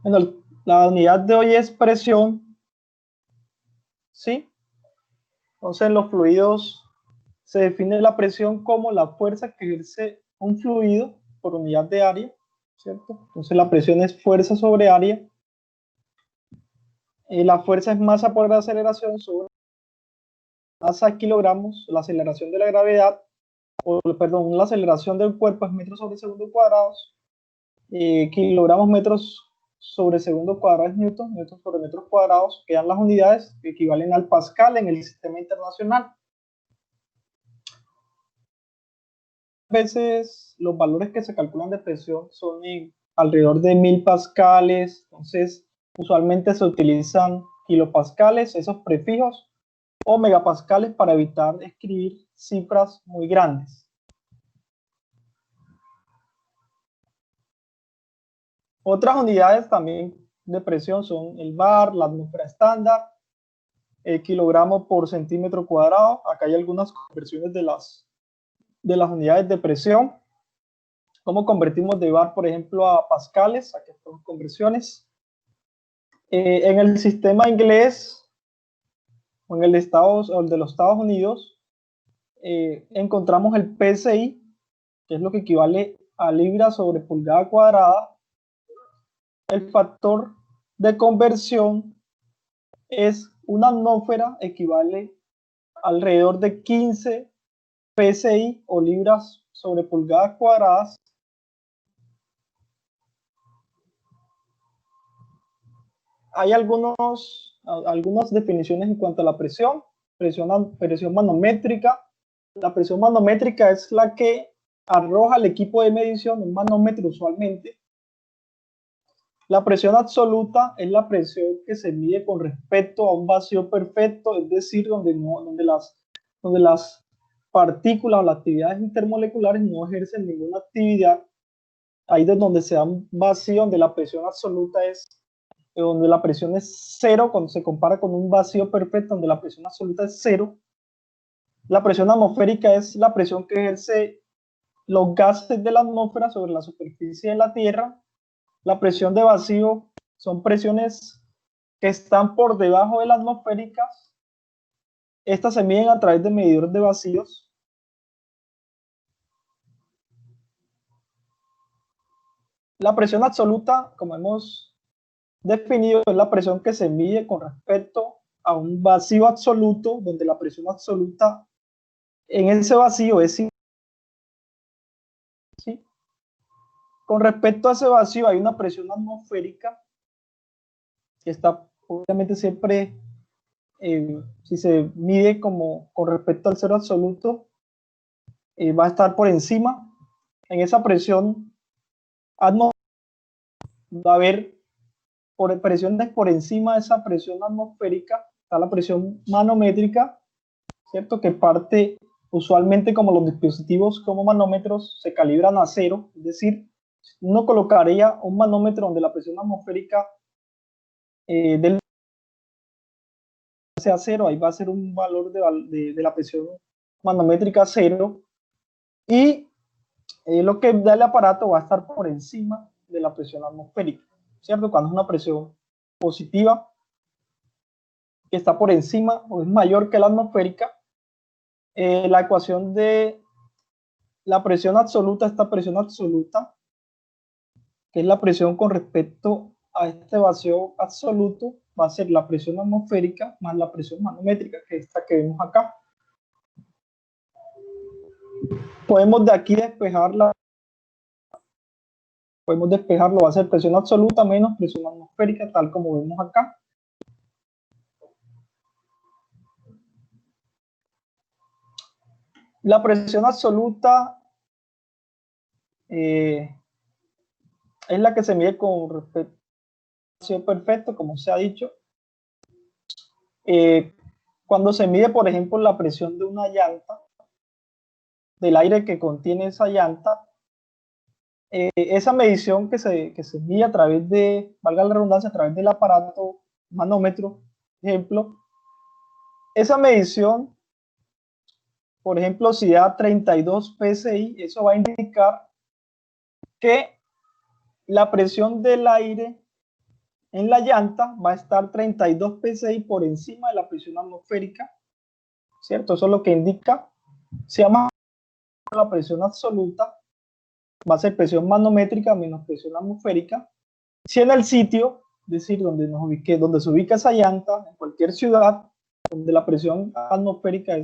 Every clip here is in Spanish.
Bueno, la unidad de hoy es presión, ¿sí? Entonces, en los fluidos se define la presión como la fuerza que ejerce un fluido por unidad de área, ¿cierto? Entonces, la presión es fuerza sobre área. La fuerza es masa por aceleración sobre masa kilogramos, la aceleración de la gravedad, perdón, la aceleración del cuerpo es metros sobre segundo cuadrados, kilogramos metros sobre segundo cuadrado es newton, newton sobre metros cuadrados, quedan las unidades que equivalen al pascal en el sistema internacional. A veces los valores que se calculan de presión son alrededor de 1000 pascales, entonces usualmente se utilizan kilopascales, esos prefijos, o megapascales para evitar escribir cifras muy grandes. Otras unidades también de presión son el bar, la atmósfera estándar, el kilogramo por centímetro cuadrado. Acá hay algunas conversiones de las unidades de presión. ¿Cómo convertimos de bar, por ejemplo, a pascales? Aquí están conversiones. En el sistema inglés o en el de los Estados Unidos, encontramos el PSI, que es lo que equivale a libra sobre pulgada cuadrada. El factor de conversión es una atmósfera, equivale a alrededor de 15 PSI o libras sobre pulgadas cuadradas. Hay algunas definiciones en cuanto a la presión manométrica. La presión manométrica es la que arroja el equipo de medición, un manómetro usualmente. La presión absoluta es la presión que se mide con respecto a un vacío perfecto, es decir, donde las partículas o las actividades intermoleculares no ejercen ninguna actividad. Ahí es donde se da un vacío, donde la presión absoluta donde la presión es cero, cuando se compara con un vacío perfecto, donde la presión absoluta es cero. La presión atmosférica es la presión que ejerce los gases de la atmósfera sobre la superficie de la Tierra. La presión de vacío son presiones que están por debajo de las atmosféricas. Estas se miden a través de medidores de vacíos. La presión absoluta, como hemos definido, es la presión que se mide con respecto a un vacío absoluto, donde la presión absoluta en ese vacío es ¿sí? Con respecto a ese vacío hay una presión atmosférica que está obviamente siempre, si se mide como con respecto al cero absoluto, va a estar por encima. En esa presión atmosférica va a haber presiones por encima de esa presión atmosférica, está la presión manométrica, ¿cierto? Que parte usualmente, como los dispositivos como manómetros se calibran a cero, es decir, uno colocaría un manómetro donde la presión atmosférica del sea cero, ahí va a ser un valor de la presión manométrica cero, y lo que da el aparato va a estar por encima de la presión atmosférica, ¿cierto? Cuando es una presión positiva que está por encima o es mayor que la atmosférica, la ecuación de la presión absoluta, esta presión absoluta, que es la presión con respecto a este vacío absoluto, va a ser la presión atmosférica más la presión manométrica, que es esta que vemos acá. Podemos de aquí despejarlo, va a ser presión absoluta menos presión atmosférica, tal como vemos acá. La presión absoluta es la que se mide con respecto a vacío perfecto, como se ha dicho. Cuando se mide, por ejemplo, la presión de una llanta, del aire que contiene esa llanta, esa medición que se mide a través de, valga la redundancia, a través del aparato manómetro, ejemplo, esa medición, por ejemplo, si da 32 PSI, eso va a indicar que la presión del aire en la llanta va a estar 32 psi por encima de la presión atmosférica, ¿cierto? Eso es lo que indica, se llama la presión absoluta, va a ser presión manométrica menos presión atmosférica. Si en el sitio, es decir, donde se ubica esa llanta, en cualquier ciudad, donde la presión atmosférica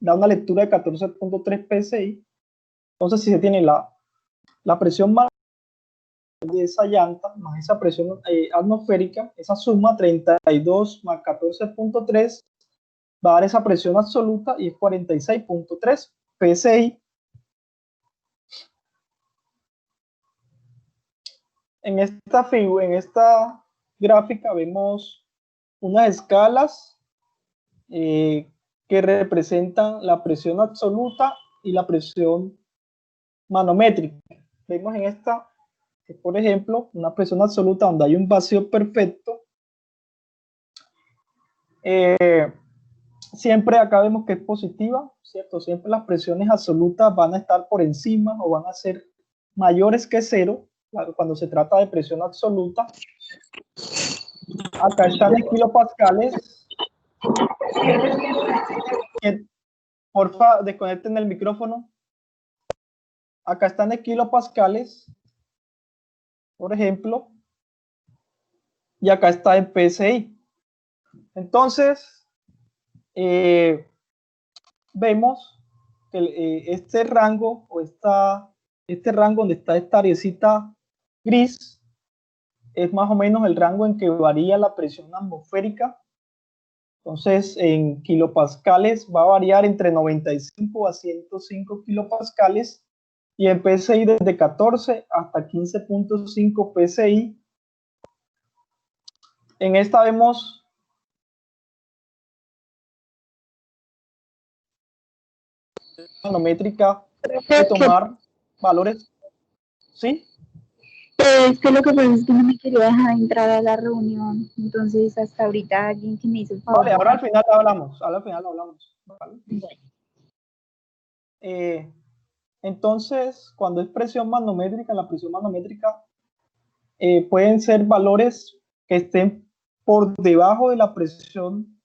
da una lectura de 14.3 psi, entonces si se tiene la presión de esa llanta más esa presión atmosférica, esa suma 32 más 14.3 va a dar esa presión absoluta y es 46.3 psi. En esta gráfica vemos unas escalas que representan la presión absoluta y la presión manométrica. Vemos en esta, por ejemplo, una presión absoluta donde hay un vacío perfecto. Siempre acá vemos que es positiva, ¿cierto? Siempre las presiones absolutas van a estar por encima o van a ser mayores que cero, claro, cuando se trata de presión absoluta. Acá están en kilopascales. Porfa, desconecten el micrófono. Acá están en kilopascales, por ejemplo, y acá está en PSI. Entonces, vemos que este rango o este rango donde está esta areecita gris es más o menos el rango en que varía la presión atmosférica. Entonces, en kilopascales va a variar entre 95 a 105 kilopascales y en PSI desde 14 hasta 15.5 PSI. En esta vemos manométrica de tomar valores, ¿sí? Es que lo que pasa es que no me quería dejar entrar a la reunión, entonces hasta ahorita alguien que me hizo el favor. Vale, ahora al final hablamos, ¿vale? Bueno. Entonces, cuando es presión manométrica, la presión manométrica pueden ser valores que estén por debajo de la presión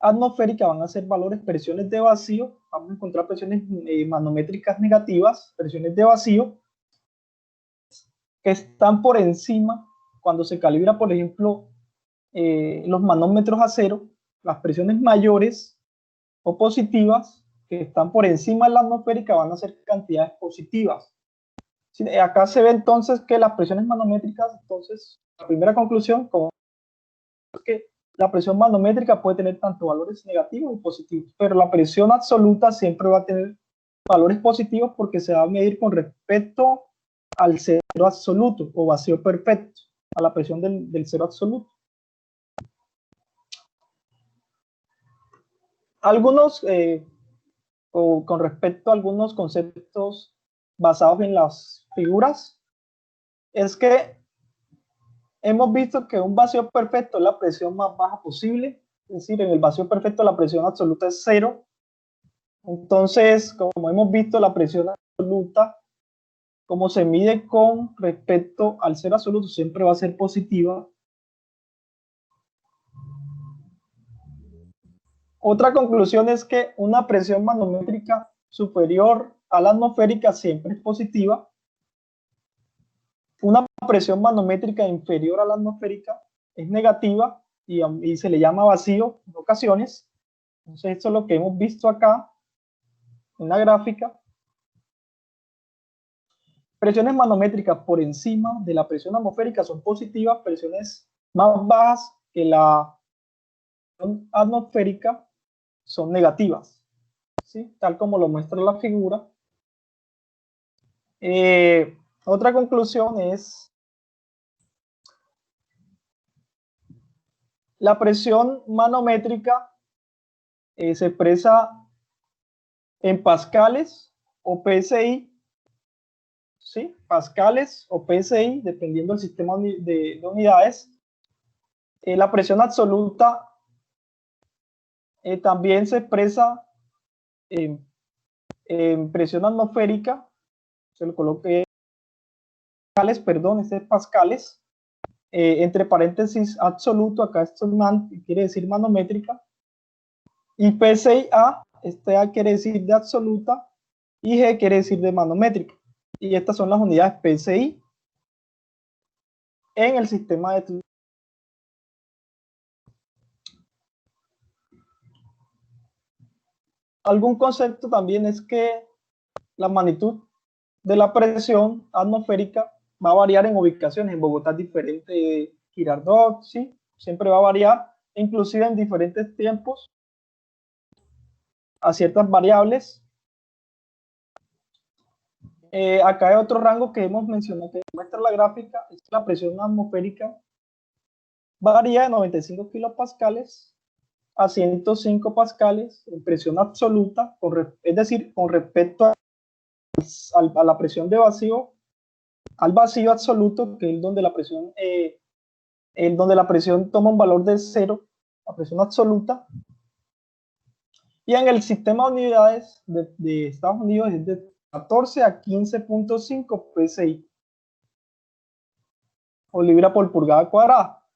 atmosférica, van a ser valores, presiones de vacío, vamos a encontrar presiones manométricas negativas, presiones de vacío, que están por encima, cuando se calibra, por ejemplo, los manómetros a cero, las presiones mayores o positivas, que están por encima de la atmosférica, van a ser cantidades positivas. Acá se ve entonces que las presiones manométricas, entonces, la primera conclusión, como es que la presión manométrica puede tener tanto valores negativos y positivos, pero la presión absoluta siempre va a tener valores positivos porque se va a medir con respecto al cero absoluto o vacío perfecto, a la presión del cero absoluto. Algunos, o con respecto a algunos conceptos basados en las figuras, es que hemos visto que un vacío perfecto es la presión más baja posible, es decir, en el vacío perfecto la presión absoluta es cero. Entonces, como hemos visto, la presión absoluta, como se mide con respecto al cero absoluto, siempre va a ser positiva. Otra conclusión es que una presión manométrica superior a la atmosférica siempre es positiva. Una presión manométrica inferior a la atmosférica es negativa y se le llama vacío en ocasiones. Entonces, esto es lo que hemos visto acá en la gráfica. Presiones manométricas por encima de la presión atmosférica son positivas, presiones más bajas que la atmosférica son negativas, ¿sí? Tal como lo muestra la figura. Otra conclusión es la presión manométrica se expresa en pascales o PSI, ¿sí? Pascales o PSI, dependiendo del sistema de unidades. La presión absoluta también se expresa en presión atmosférica, se lo coloqué perdón, este es pascales, entre paréntesis absoluto, acá esto es quiere decir manométrica, y P6A, este A quiere decir de absoluta, y G quiere decir de manométrica. Y estas son las unidades PSI en el sistema de... Algún concepto también es que la magnitud de la presión atmosférica va a variar en ubicaciones. En Bogotá es diferente de Girardot, ¿sí? Siempre va a variar, inclusive en diferentes tiempos, a ciertas variables. Acá hay otro rango que hemos mencionado, que muestra la gráfica, es la presión atmosférica varía de 95 kilopascales a 105 pascales en presión absoluta, es decir, con respecto a la presión de vacío, al vacío absoluto, que es donde la presión toma un valor de 0, la presión absoluta. Y en el sistema de unidades de Estados Unidos es de 14 a 15.5 PSI o libra por pulgada cuadrada.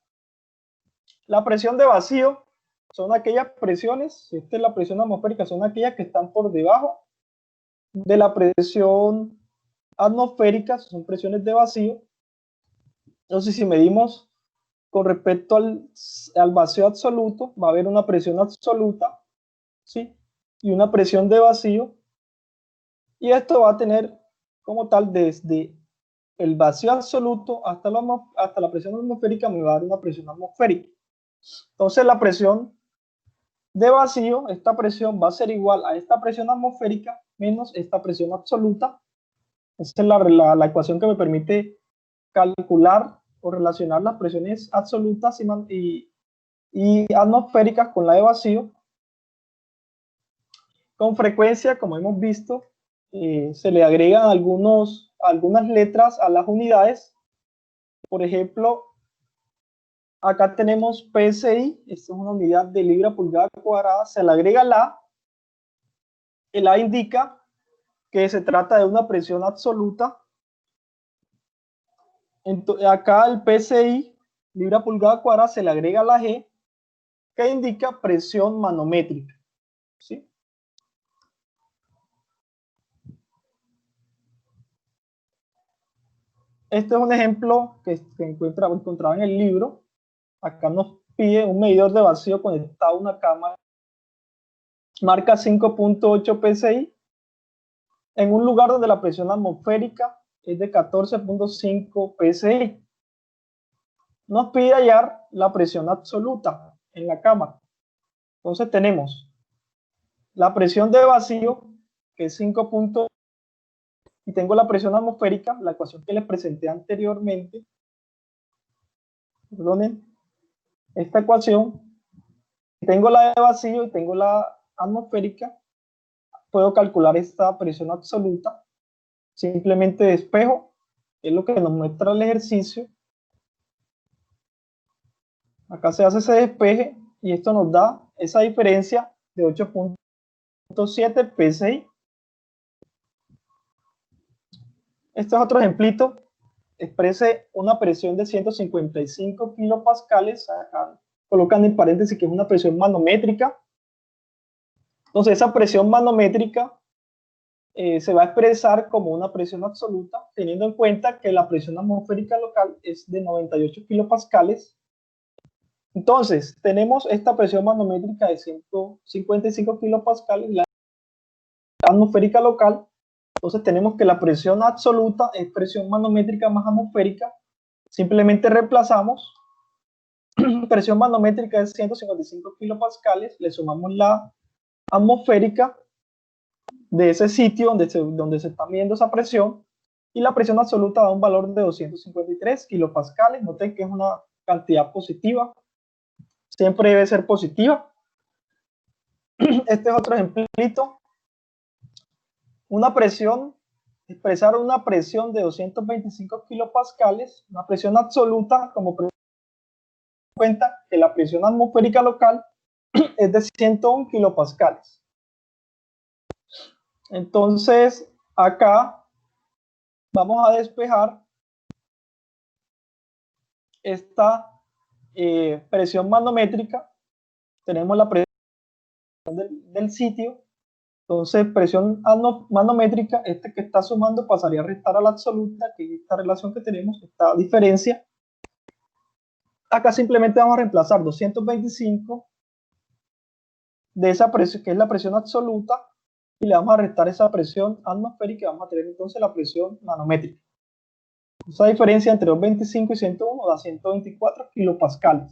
La presión de vacío son aquellas presiones, esta es la presión atmosférica, son aquellas que están por debajo de la presión atmosférica, son presiones de vacío. Entonces, si medimos con respecto al vacío absoluto, va a haber una presión absoluta, ¿sí? Y una presión de vacío. Y esto va a tener como tal desde el vacío absoluto hasta la presión atmosférica, me va a dar una presión atmosférica. Entonces, la presión de vacío, esta presión va a ser igual a esta presión atmosférica menos esta presión absoluta. Esta es la ecuación que me permite calcular o relacionar las presiones absolutas y atmosféricas con la de vacío. Con frecuencia, como hemos visto, se le agregan algunas letras a las unidades. Por ejemplo, acá tenemos PSI, esta es una unidad de libra pulgada cuadrada, se le agrega el A indica que se trata de una presión absoluta. Entonces, acá el PSI, libra pulgada cuadrada, se le agrega la G, que indica presión manométrica, ¿sí? Este es un ejemplo que encontraba en el libro. Acá nos pide un medidor de vacío conectado a una cámara. Marca 5.8 PSI en un lugar donde la presión atmosférica es de 14.5 PSI. Nos pide hallar la presión absoluta en la cámara. Entonces tenemos la presión de vacío, que es 5. Y tengo la presión atmosférica, la ecuación que les presenté anteriormente. Perdonen, esta ecuación. Tengo la de vacío y tengo la atmosférica. Puedo calcular esta presión absoluta. Simplemente despejo, es lo que nos muestra el ejercicio. Acá se hace ese despeje y esto nos da esa diferencia de 8.7 PSI. Este es otro ejemplito. Exprese una presión de 155 kilopascales. Acá colocan en paréntesis que es una presión manométrica. Entonces, esa presión manométrica se va a expresar como una presión absoluta, teniendo en cuenta que la presión atmosférica local es de 98 kilopascales. Entonces, tenemos esta presión manométrica de 155 kilopascales, la atmosférica local. Entonces, tenemos que la presión absoluta es presión manométrica más atmosférica. Simplemente reemplazamos. Presión manométrica es 155 kilopascales, le sumamos la atmosférica de ese sitio donde se está midiendo esa presión, y la presión absoluta da un valor de 253 kilopascales. Noten que es una cantidad positiva, siempre debe ser positiva. Este es otro ejemplito. Una presión, expresar una presión de 225 kilopascales, una presión absoluta, como cuenta que la presión atmosférica local es de 101 kilopascales. Entonces, acá vamos a despejar esta presión manométrica, tenemos la presión del sitio. Entonces, presión manométrica, este que está sumando pasaría a restar a la absoluta, que es esta relación que tenemos, esta diferencia. Acá simplemente vamos a reemplazar 225 de esa presión, que es la presión absoluta, y le vamos a restar esa presión atmosférica y vamos a tener entonces la presión manométrica. Esa diferencia entre 225 y 101 da 124 kilopascales.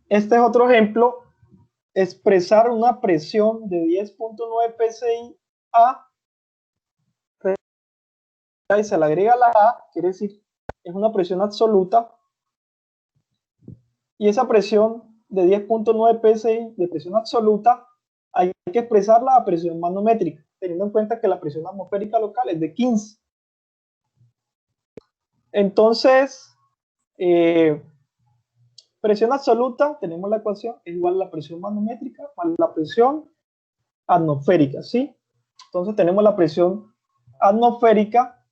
Este es otro ejemplo. Expresar una presión de 10.9 psi a, y se le agrega la A, quiere decir, es una presión absoluta, y esa presión de 10.9 psi de presión absoluta hay que expresarla a presión manométrica, teniendo en cuenta que la presión atmosférica local es de 15. Entonces, presión absoluta, tenemos la ecuación, es igual a la presión manométrica más la presión atmosférica, ¿sí? Entonces tenemos la presión atmosférica,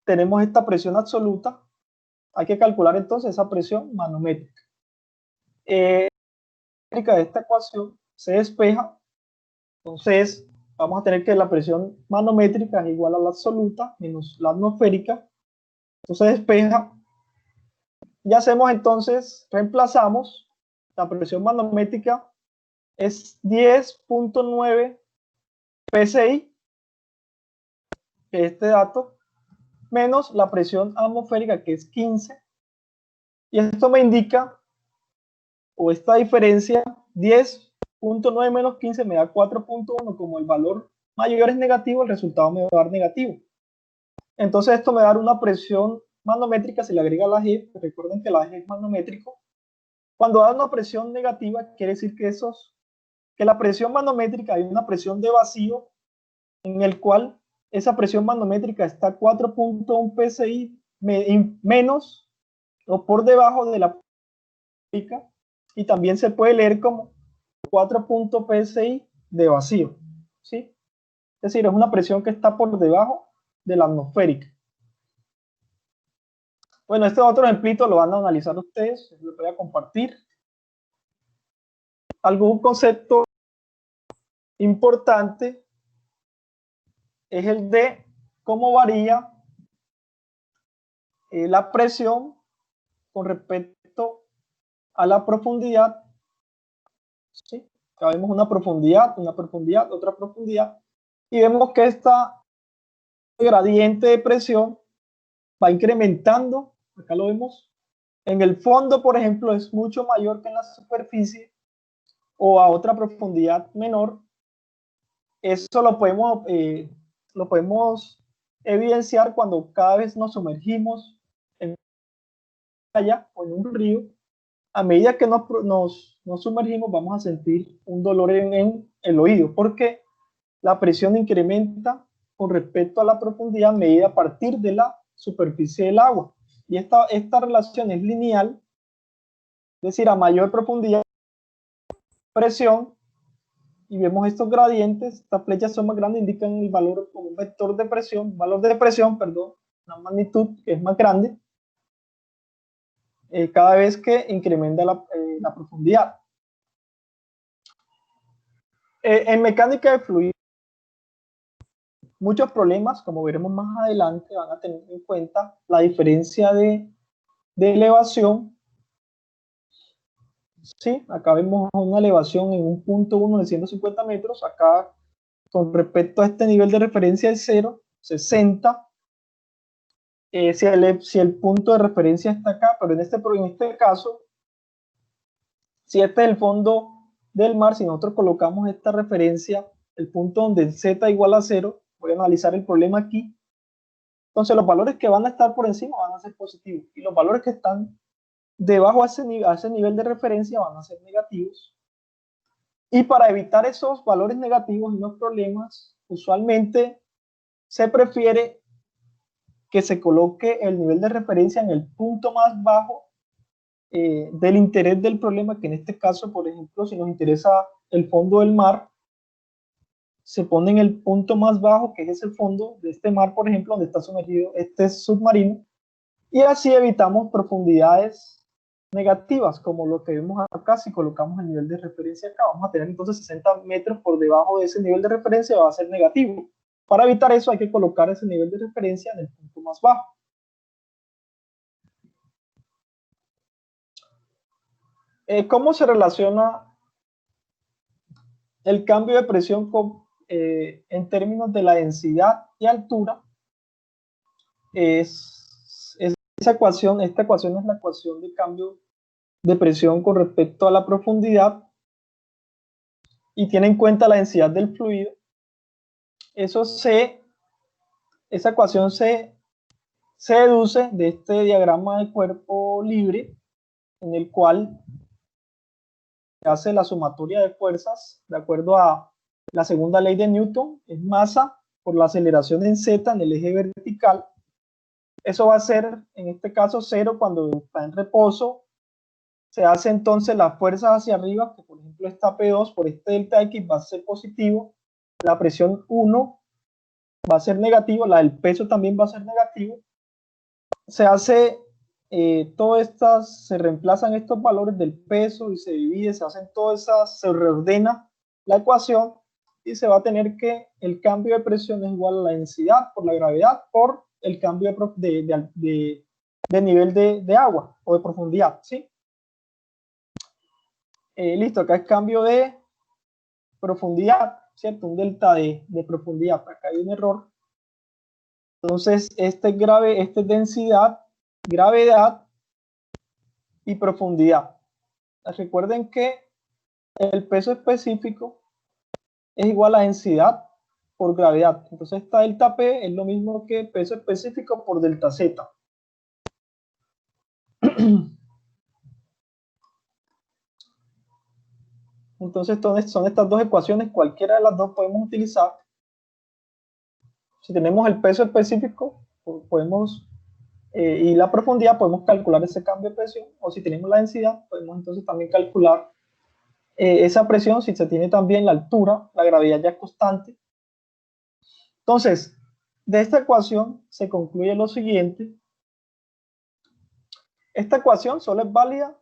tenemos esta presión absoluta, hay que calcular entonces esa presión manométrica. De esta ecuación se despeja, entonces vamos a tener que la presión manométrica es igual a la absoluta menos la atmosférica, entonces se despeja. Y hacemos entonces, reemplazamos, la presión manométrica es 10.9 psi, este dato, menos la presión atmosférica, que es 15, y esto me indica, o esta diferencia, 10.9 menos 15 me da 4.1, como el valor mayor es negativo, el resultado me va a dar negativo. Entonces esto me da una presión manométrica, se le agrega la G, recuerden que la G es manométrico. Cuando da una presión negativa, quiere decir que la presión manométrica, hay una presión de vacío, en el cual esa presión manométrica está 4.1 psi menos o por debajo de la pica, y también se puede leer como 4 psi de vacío, ¿sí? Es decir, es una presión que está por debajo de la atmosférica. Bueno, este otro ejemplito lo van a analizar ustedes, lo voy a compartir. Algún concepto importante es el de cómo varía la presión con respecto a la profundidad, ¿sí? Acá vemos una profundidad, otra profundidad, y vemos que esta gradiente de presión va incrementando. Acá lo vemos. En el fondo, por ejemplo, es mucho mayor que en la superficie o a otra profundidad menor. Eso lo podemos evidenciar cuando cada vez nos sumergimos en una playa o en un río. A medida que nos sumergimos, vamos a sentir un dolor en el oído, porque la presión incrementa con respecto a la profundidad medida a partir de la superficie del agua. Y esta relación es lineal, es decir, a mayor profundidad, presión, y vemos estos gradientes, estas flechas son más grandes, indican el valor como un vector de presión, perdón, una magnitud que es más grande, cada vez que incrementa la profundidad. En mecánica de fluidos, muchos problemas, como veremos más adelante, van a tener en cuenta la diferencia de elevación. Sí, acá vemos una elevación en un punto 1 de 150 metros, acá con respecto a este nivel de referencia es 0, 60. Si el punto de referencia está acá, pero en este caso, si este es el fondo del mar, si nosotros colocamos esta referencia, el punto donde el z igual a 0, voy a analizar el problema aquí, entonces los valores que van a estar por encima van a ser positivos, y los valores que están debajo a ese nivel de referencia van a ser negativos. Y para evitar esos valores negativos y los problemas, usualmente se prefiere que se coloque el nivel de referencia en el punto más bajo del interés del problema, que en este caso, por ejemplo, si nos interesa el fondo del mar, se pone en el punto más bajo, que es el fondo de este mar, por ejemplo, donde está sumergido este submarino, y así evitamos profundidades negativas, como lo que vemos acá. Si colocamos el nivel de referencia acá, vamos a tener entonces 60 metros por debajo de ese nivel de referencia, va a ser negativo. Para evitar eso hay que colocar ese nivel de referencia en el punto más bajo. ¿Cómo se relaciona el cambio de presión en términos de la densidad y altura? Esta ecuación es la ecuación de cambio de presión con respecto a la profundidad y tiene en cuenta la densidad del fluido. Esa ecuación se deduce de este diagrama de cuerpo libre, en el cual se hace la sumatoria de fuerzas de acuerdo a la segunda ley de Newton. Es masa por la aceleración en z en el eje vertical. Eso va a ser, en este caso, 0 cuando está en reposo. Se hace entonces las fuerzas hacia arriba, que por ejemplo esta P2 por este delta X va a ser positivo. La presión 1 va a ser negativo, la del peso también va a ser negativo. Se hace, todas estas, se reemplazan estos valores del peso y se divide, se hacen todas esas, se reordena la ecuación y se va a tener que el cambio de presión es igual a la densidad por la gravedad por el cambio de nivel de agua o de profundidad, ¿sí? Listo, acá es cambio de profundidad, ¿cierto? Un delta de profundidad, acá hay un error. Entonces, este es densidad, gravedad y profundidad. Recuerden que el peso específico es igual a densidad por gravedad. Entonces, esta delta P es lo mismo que peso específico por delta Z. Entonces, son estas dos ecuaciones, cualquiera de las dos podemos utilizar. Si tenemos el peso específico, podemos, y la profundidad, podemos calcular ese cambio de presión, o si tenemos la densidad, podemos entonces también calcular esa presión. Si se tiene también la altura, la gravedad ya es constante. Entonces, de esta ecuación se concluye lo siguiente. Esta ecuación solo es válida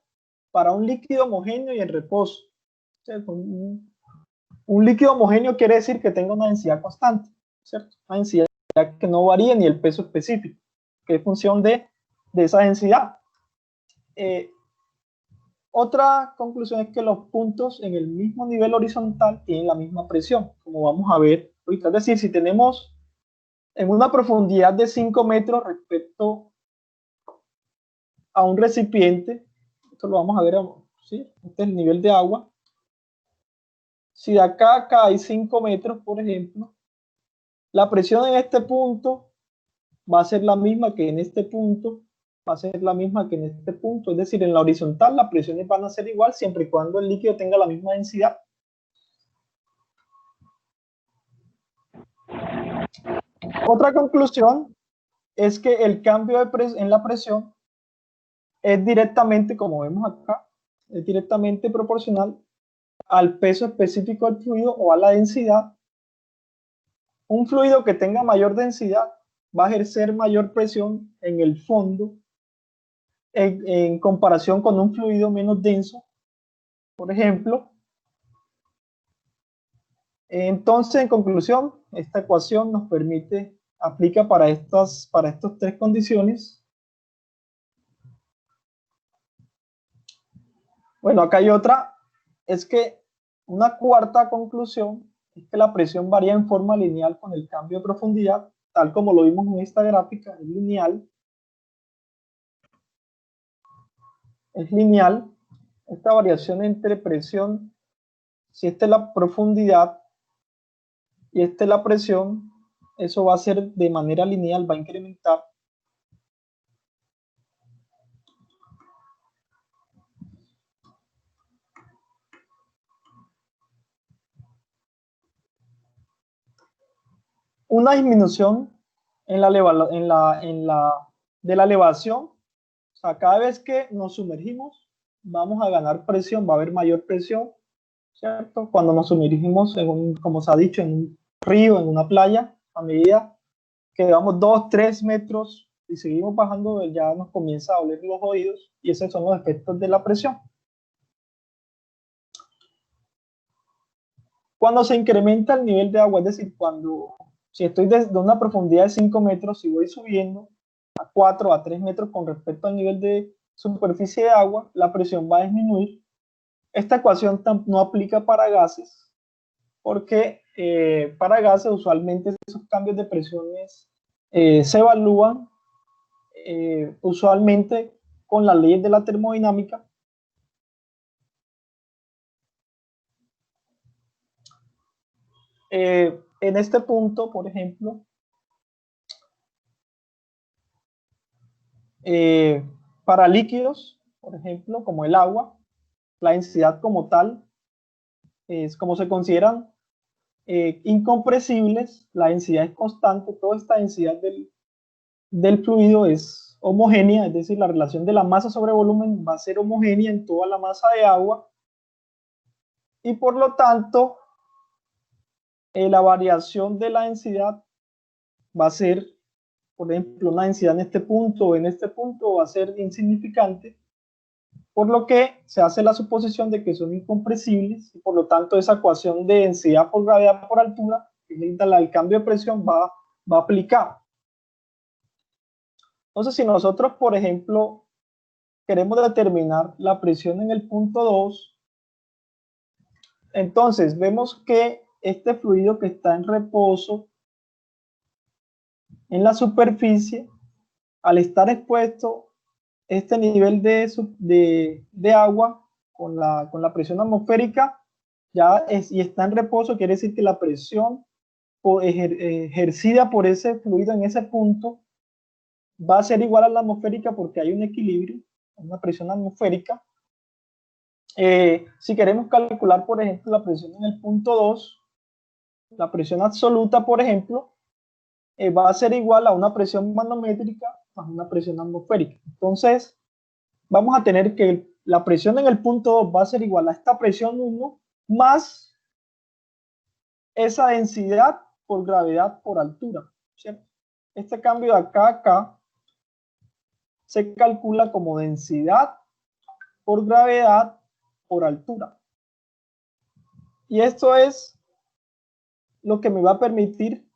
para un líquido homogéneo y en reposo. ¿Cierto? Un líquido homogéneo quiere decir que tenga una densidad constante, ¿cierto? Una densidad que no varíe ni el peso específico, que es función de esa densidad. Otra conclusión es que los puntos en el mismo nivel horizontal tienen la misma presión, como vamos a ver ahorita. Es decir, si tenemos en una profundidad de 5 metros respecto a un recipiente, esto lo vamos a ver, ¿sí? Este es el nivel de agua. Si de acá a acá hay 5 metros, por ejemplo, la presión en este punto va a ser la misma que en este punto, va a ser la misma que en este punto. Es decir, en la horizontal las presiones van a ser igual siempre y cuando el líquido tenga la misma densidad. Otra conclusión es que el cambio en la presión es directamente, como vemos acá, es directamente proporcional al peso específico del fluido o a la densidad. Un fluido que tenga mayor densidad va a ejercer mayor presión en el fondo en comparación con un fluido menos denso, por ejemplo. Entonces, en conclusión, esta ecuación nos aplica para estas tres condiciones. Bueno, acá hay otra, es que una cuarta conclusión es que la presión varía en forma lineal con el cambio de profundidad, tal como lo vimos en esta gráfica, es lineal. Es lineal esta variación entre presión, si esta es la profundidad y esta es la presión, eso va a ser de manera lineal, va a incrementar. Una disminución de la elevación, o sea, cada vez que nos sumergimos vamos a ganar presión, va a haber mayor presión, ¿cierto? Cuando nos sumergimos, como se ha dicho, en un río, en una playa, a medida que vamos 2, 3 metros y seguimos bajando, ya nos comienza a doler los oídos, y esos son los efectos de la presión. Cuando se incrementa el nivel de agua, es decir, si estoy desde una profundidad de 5 metros y voy subiendo a 4 a 3 metros con respecto al nivel de superficie de agua, la presión va a disminuir. Esta ecuación no aplica para gases, porque para gases usualmente esos cambios de presiones se evalúan usualmente con las leyes de la termodinámica. En este punto, por ejemplo, para líquidos, por ejemplo, como el agua, la densidad como tal es como se consideran incompresibles, la densidad es constante, toda esta densidad del fluido es homogénea, es decir, la relación de la masa sobre volumen va a ser homogénea en toda la masa de agua, y por lo tanto la variación de la densidad va a ser, por ejemplo, una densidad en este punto o en este punto va a ser insignificante, por lo que se hace la suposición de que son incompresibles, y por lo tanto esa ecuación de densidad por gravedad por altura, que es el cambio de presión, va a aplicar. Entonces, si nosotros, por ejemplo, queremos determinar la presión en el punto 2, entonces vemos que este fluido que está en reposo en la superficie, al estar expuesto este nivel de agua con la presión atmosférica, y está en reposo, quiere decir que la presión ejercida por ese fluido en ese punto va a ser igual a la atmosférica, porque hay un equilibrio, una presión atmosférica. Si queremos calcular, por ejemplo, la presión en el punto 2, la presión absoluta, por ejemplo, va a ser igual a una presión manométrica más una presión atmosférica. Entonces, vamos a tener que la presión en el punto 2 va a ser igual a esta presión 1 más esa densidad por gravedad por altura, ¿cierto? Este cambio de acá a acá se calcula como densidad por gravedad por altura. Y esto es lo que me va a permitir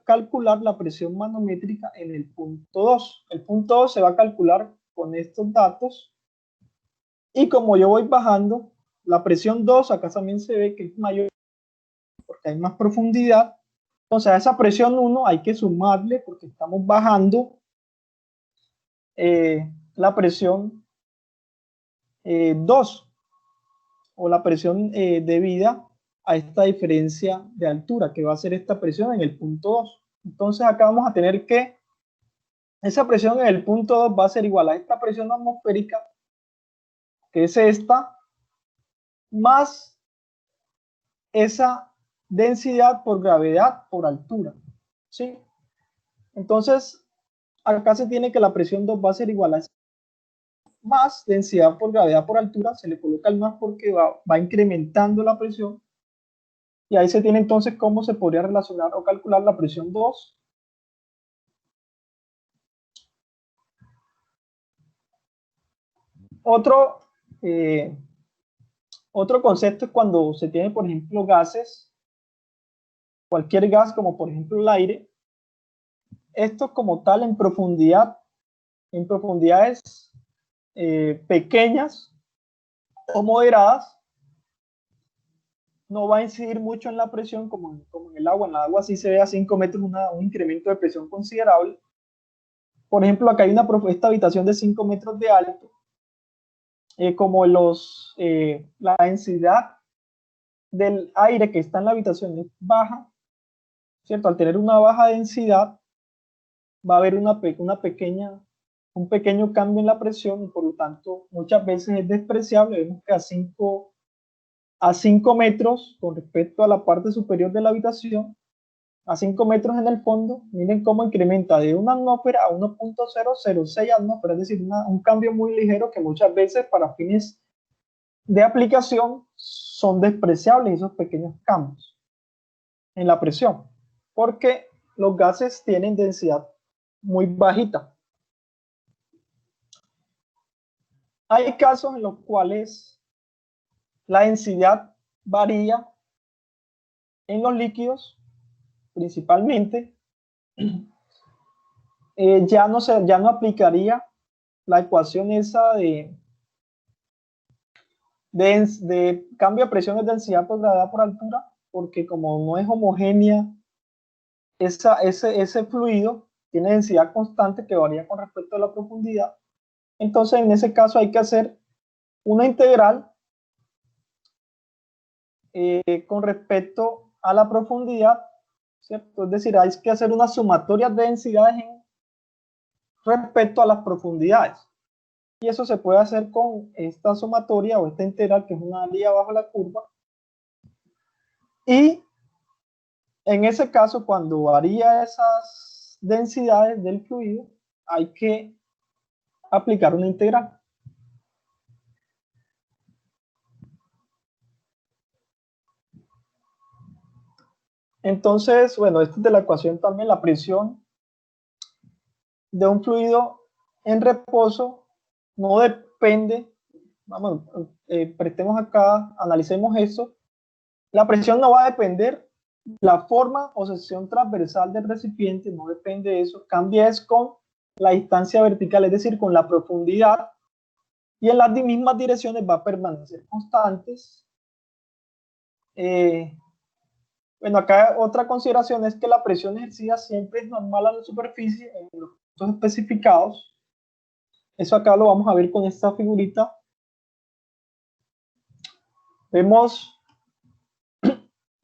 calcular la presión manométrica en el punto 2. El punto 2 se va a calcular con estos datos, y como yo voy bajando, la presión 2 acá también se ve que es mayor porque hay más profundidad. Entonces a esa presión 1 hay que sumarle, porque estamos bajando la presión 2, o la presión debida a esta diferencia de altura, que va a ser esta presión en el punto 2. Entonces acá vamos a tener que esa presión en el punto 2 va a ser igual a esta presión atmosférica, que es esta, más esa densidad por gravedad por altura, ¿sí? Entonces, acá se tiene que la presión 2 va a ser igual a esa más densidad por gravedad por altura, se le coloca el más porque va incrementando la presión, y ahí se tiene entonces cómo se podría relacionar o calcular la presión 2. Otro, eh, otro concepto es cuando se tiene, por ejemplo, gases, cualquier gas como por ejemplo el aire. Esto como tal en profundidades pequeñas o moderadas, no va a incidir mucho en la presión como en el agua. En el agua sí se ve a 5 metros un incremento de presión considerable. Por ejemplo, acá hay esta habitación de 5 metros de alto, como la densidad del aire que está en la habitación es baja, ¿cierto? Al tener una baja densidad, va a haber un pequeño cambio en la presión, y por lo tanto muchas veces es despreciable. Vemos que a 5 metros con respecto a la parte superior de la habitación, a 5 metros en el fondo, miren cómo incrementa de 1 atmósfera a 1.006 atmósferas, es decir, un cambio muy ligero que muchas veces para fines de aplicación son despreciables esos pequeños cambios. en la presión, porque los gases tienen densidad muy bajita. Hay casos en los cuales la densidad varía en los líquidos, principalmente. Ya no aplicaría la ecuación esa de cambio de presión de densidad por gravedad por altura, porque como no es homogénea, ese fluido tiene densidad constante que varía con respecto a la profundidad. Entonces, en ese caso hay que hacer una integral con respecto a la profundidad, ¿cierto? Es decir, hay que hacer una sumatoria de densidades respecto a las profundidades. Y eso se puede hacer con esta sumatoria o esta integral, que es una línea bajo la curva. Y en ese caso, cuando varía esas densidades del fluido, hay que aplicar una integral. Entonces, bueno, esto es de la ecuación también, la presión de un fluido en reposo no depende, vamos, prestemos acá, analicemos eso. La presión no va a depender, la forma o sección transversal del recipiente no depende de eso, cambia es con la distancia vertical, es decir, con la profundidad, y en las mismas direcciones va a permanecer constantes. Bueno, acá otra consideración es que la presión ejercida siempre es normal a la superficie en los puntos especificados. Eso acá lo vamos a ver con esta figurita. Vemos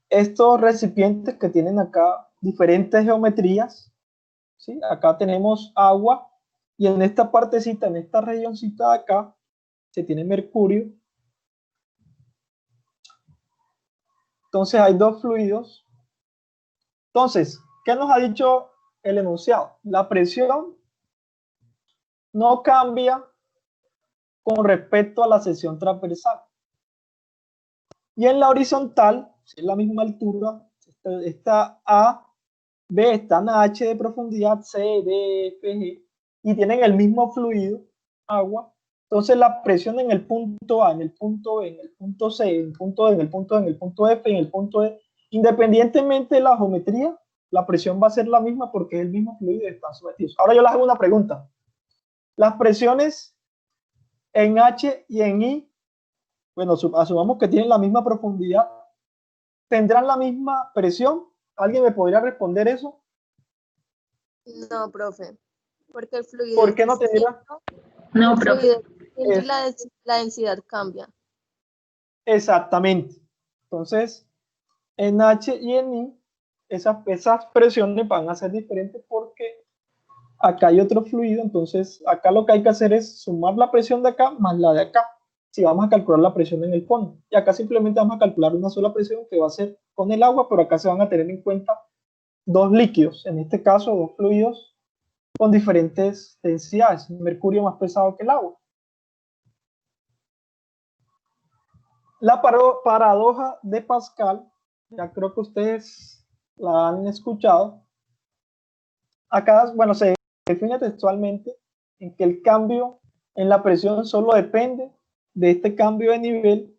estos recipientes que tienen acá diferentes geometrías, ¿sí? Acá tenemos agua y en esta partecita, en esta regioncita de acá, se tiene mercurio. Entonces hay dos fluidos. Entonces, ¿qué nos ha dicho el enunciado? La presión no cambia con respecto a la sección transversal. Y en la horizontal, si es la misma altura, está A, B, están a H de profundidad, C, D, F, G, y tienen el mismo fluido, agua. Entonces la presión en el punto A, en el punto B, en el punto C, en el punto D, en el punto E, en el punto F, en el punto E, independientemente de la geometría, la presión va a ser la misma porque es el mismo fluido y están sometidos. Ahora yo les hago una pregunta. Las presiones en H y en I, bueno, asumamos que tienen la misma profundidad, ¿tendrán la misma presión? ¿Alguien me podría responder eso? No, profe, porque el fluido ¿Por es qué no tendrán? distinto. No, El profe. fluido es distinto y Es, la densidad cambia. exactamente. Entonces, en H y en I, esas presiones van a ser diferentes porque acá hay otro fluido. Entonces, acá lo que hay que hacer es sumar la presión de acá más la de acá. Si vamos a calcular la presión en el fondo. Y acá simplemente vamos a calcular una sola presión que va a ser con el agua, pero acá se van a tener en cuenta dos líquidos, en este caso dos fluidos con diferentes densidades. El mercurio más pesado que el agua. La paradoja de Pascal, ya creo que ustedes la han escuchado. Acá, bueno, se define textualmente en que el cambio en la presión solo depende de este cambio de nivel,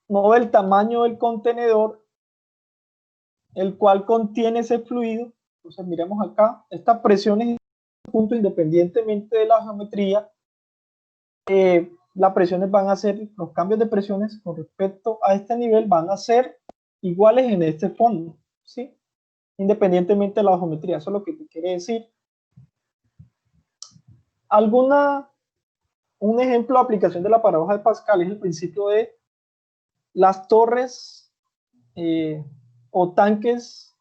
no del tamaño del contenedor, el cual contiene ese fluido. Entonces, miremos acá, estas presiones, punto, independientemente de la geometría, las presiones van a ser, los cambios de presiones con respecto a este nivel van a ser iguales en este fondo, ¿sí? Independientemente de la geometría. Eso es lo que te quiere decir. Un ejemplo de aplicación de la paradoja de Pascal es el principio de las torres o tanques,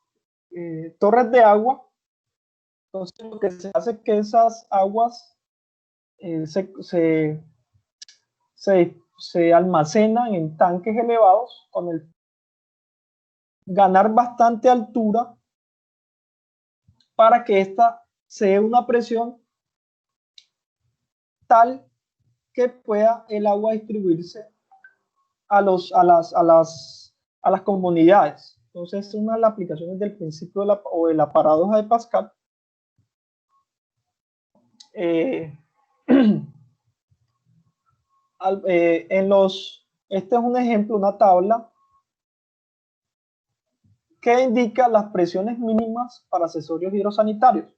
torres de agua. Entonces lo que se hace es que esas aguas se almacenan en tanques elevados con el ganar bastante altura para que esta sea una presión tal que pueda el agua distribuirse a las comunidades. Entonces, una de las aplicaciones del principio o de la paradoja de Pascal. Este es un ejemplo, una tabla que indica las presiones mínimas para accesorios hidrosanitarios.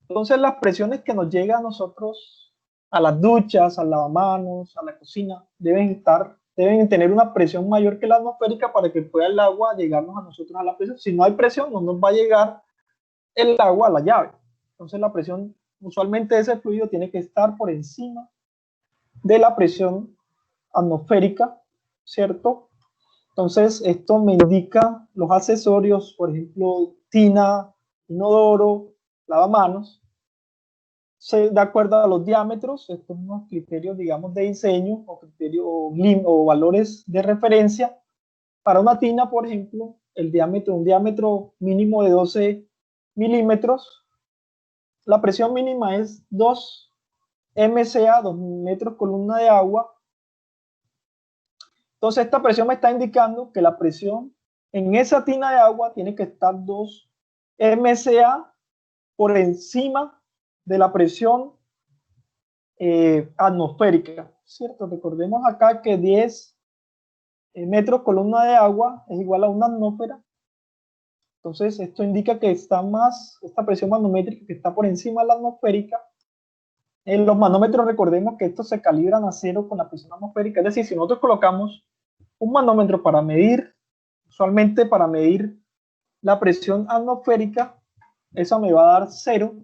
Entonces, las presiones que nos llegan a nosotros, a las duchas, al lavamanos, a la cocina, deben tener una presión mayor que la atmosférica para que pueda el agua llegarnos a nosotros a la presión. Si no hay presión, no nos va a llegar el agua a la llave. Entonces, la presión usualmente de ese fluido tiene que estar por encima de la presión atmosférica, ¿cierto? Entonces, esto me indica los accesorios, por ejemplo, tina, inodoro, lavamanos, de acuerdo a los diámetros. Estos son unos criterios, digamos, de diseño o criterios o valores de referencia. Para una tina, por ejemplo, un diámetro mínimo de 12 milímetros, la presión mínima es 2 MCA, 2 metros columna de agua. Entonces, esta presión me está indicando que la presión en esa tina de agua tiene que estar 2 MCA por encima de la presión atmosférica, ¿cierto? Recordemos acá que 10 metros columna de agua es igual a una atmósfera. Entonces, esto indica que esta presión manométrica que está por encima de la atmosférica. En los manómetros, recordemos que estos se calibran a cero con la presión atmosférica. Es decir, si nosotros colocamos un manómetro para medir, usualmente para medir la presión atmosférica, esa me va a dar cero,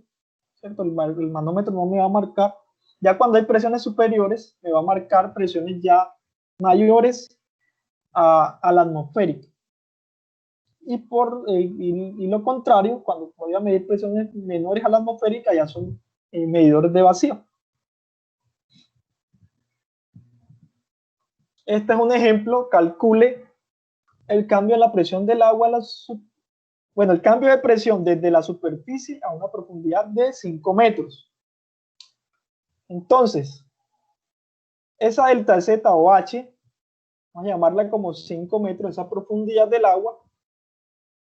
¿cierto? El manómetro no me va a marcar. Ya cuando hay presiones superiores, me va a marcar presiones ya mayores a la atmosférica. Y lo contrario, cuando voy a medir presiones menores a la atmosférica, ya son medidores de vacío. Este es un ejemplo. Calcule el cambio de la presión del agua el cambio de presión desde la superficie a una profundidad de 5 metros. Entonces, esa delta Z o H, vamos a llamarla como 5 metros, esa profundidad del agua,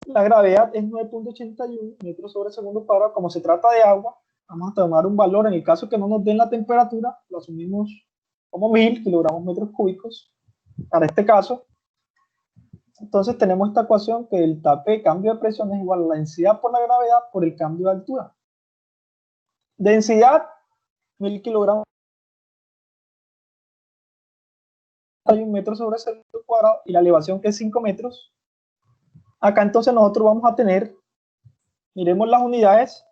la gravedad es 9.81 metros sobre segundo cuadrado. Como se trata de agua, vamos a tomar un valor. En el caso que no nos den la temperatura, lo asumimos como 1000 kilogramos metros cúbicos para este caso. Entonces tenemos esta ecuación que el P, cambio de presión, es igual a la densidad por la gravedad por el cambio de altura. Densidad, 1000 kilogramos metros sobre segundo cuadrado, y la elevación, que es 5 metros. Acá entonces nosotros vamos a tener, miremos las unidades,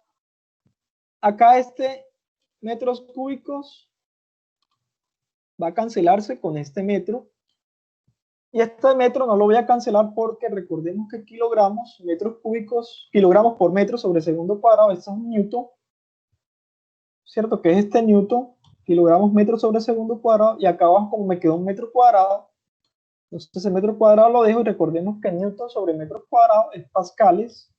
acá metros cúbicos va a cancelarse con este metro, y este metro no lo voy a cancelar porque recordemos que kilogramos por metro sobre segundo cuadrado, esto es un newton, ¿cierto? Que es este newton, kilogramos metro sobre segundo cuadrado, y acá abajo, como me quedó un metro cuadrado, entonces el metro cuadrado lo dejo, y recordemos que newton sobre metro cuadrado es pascales,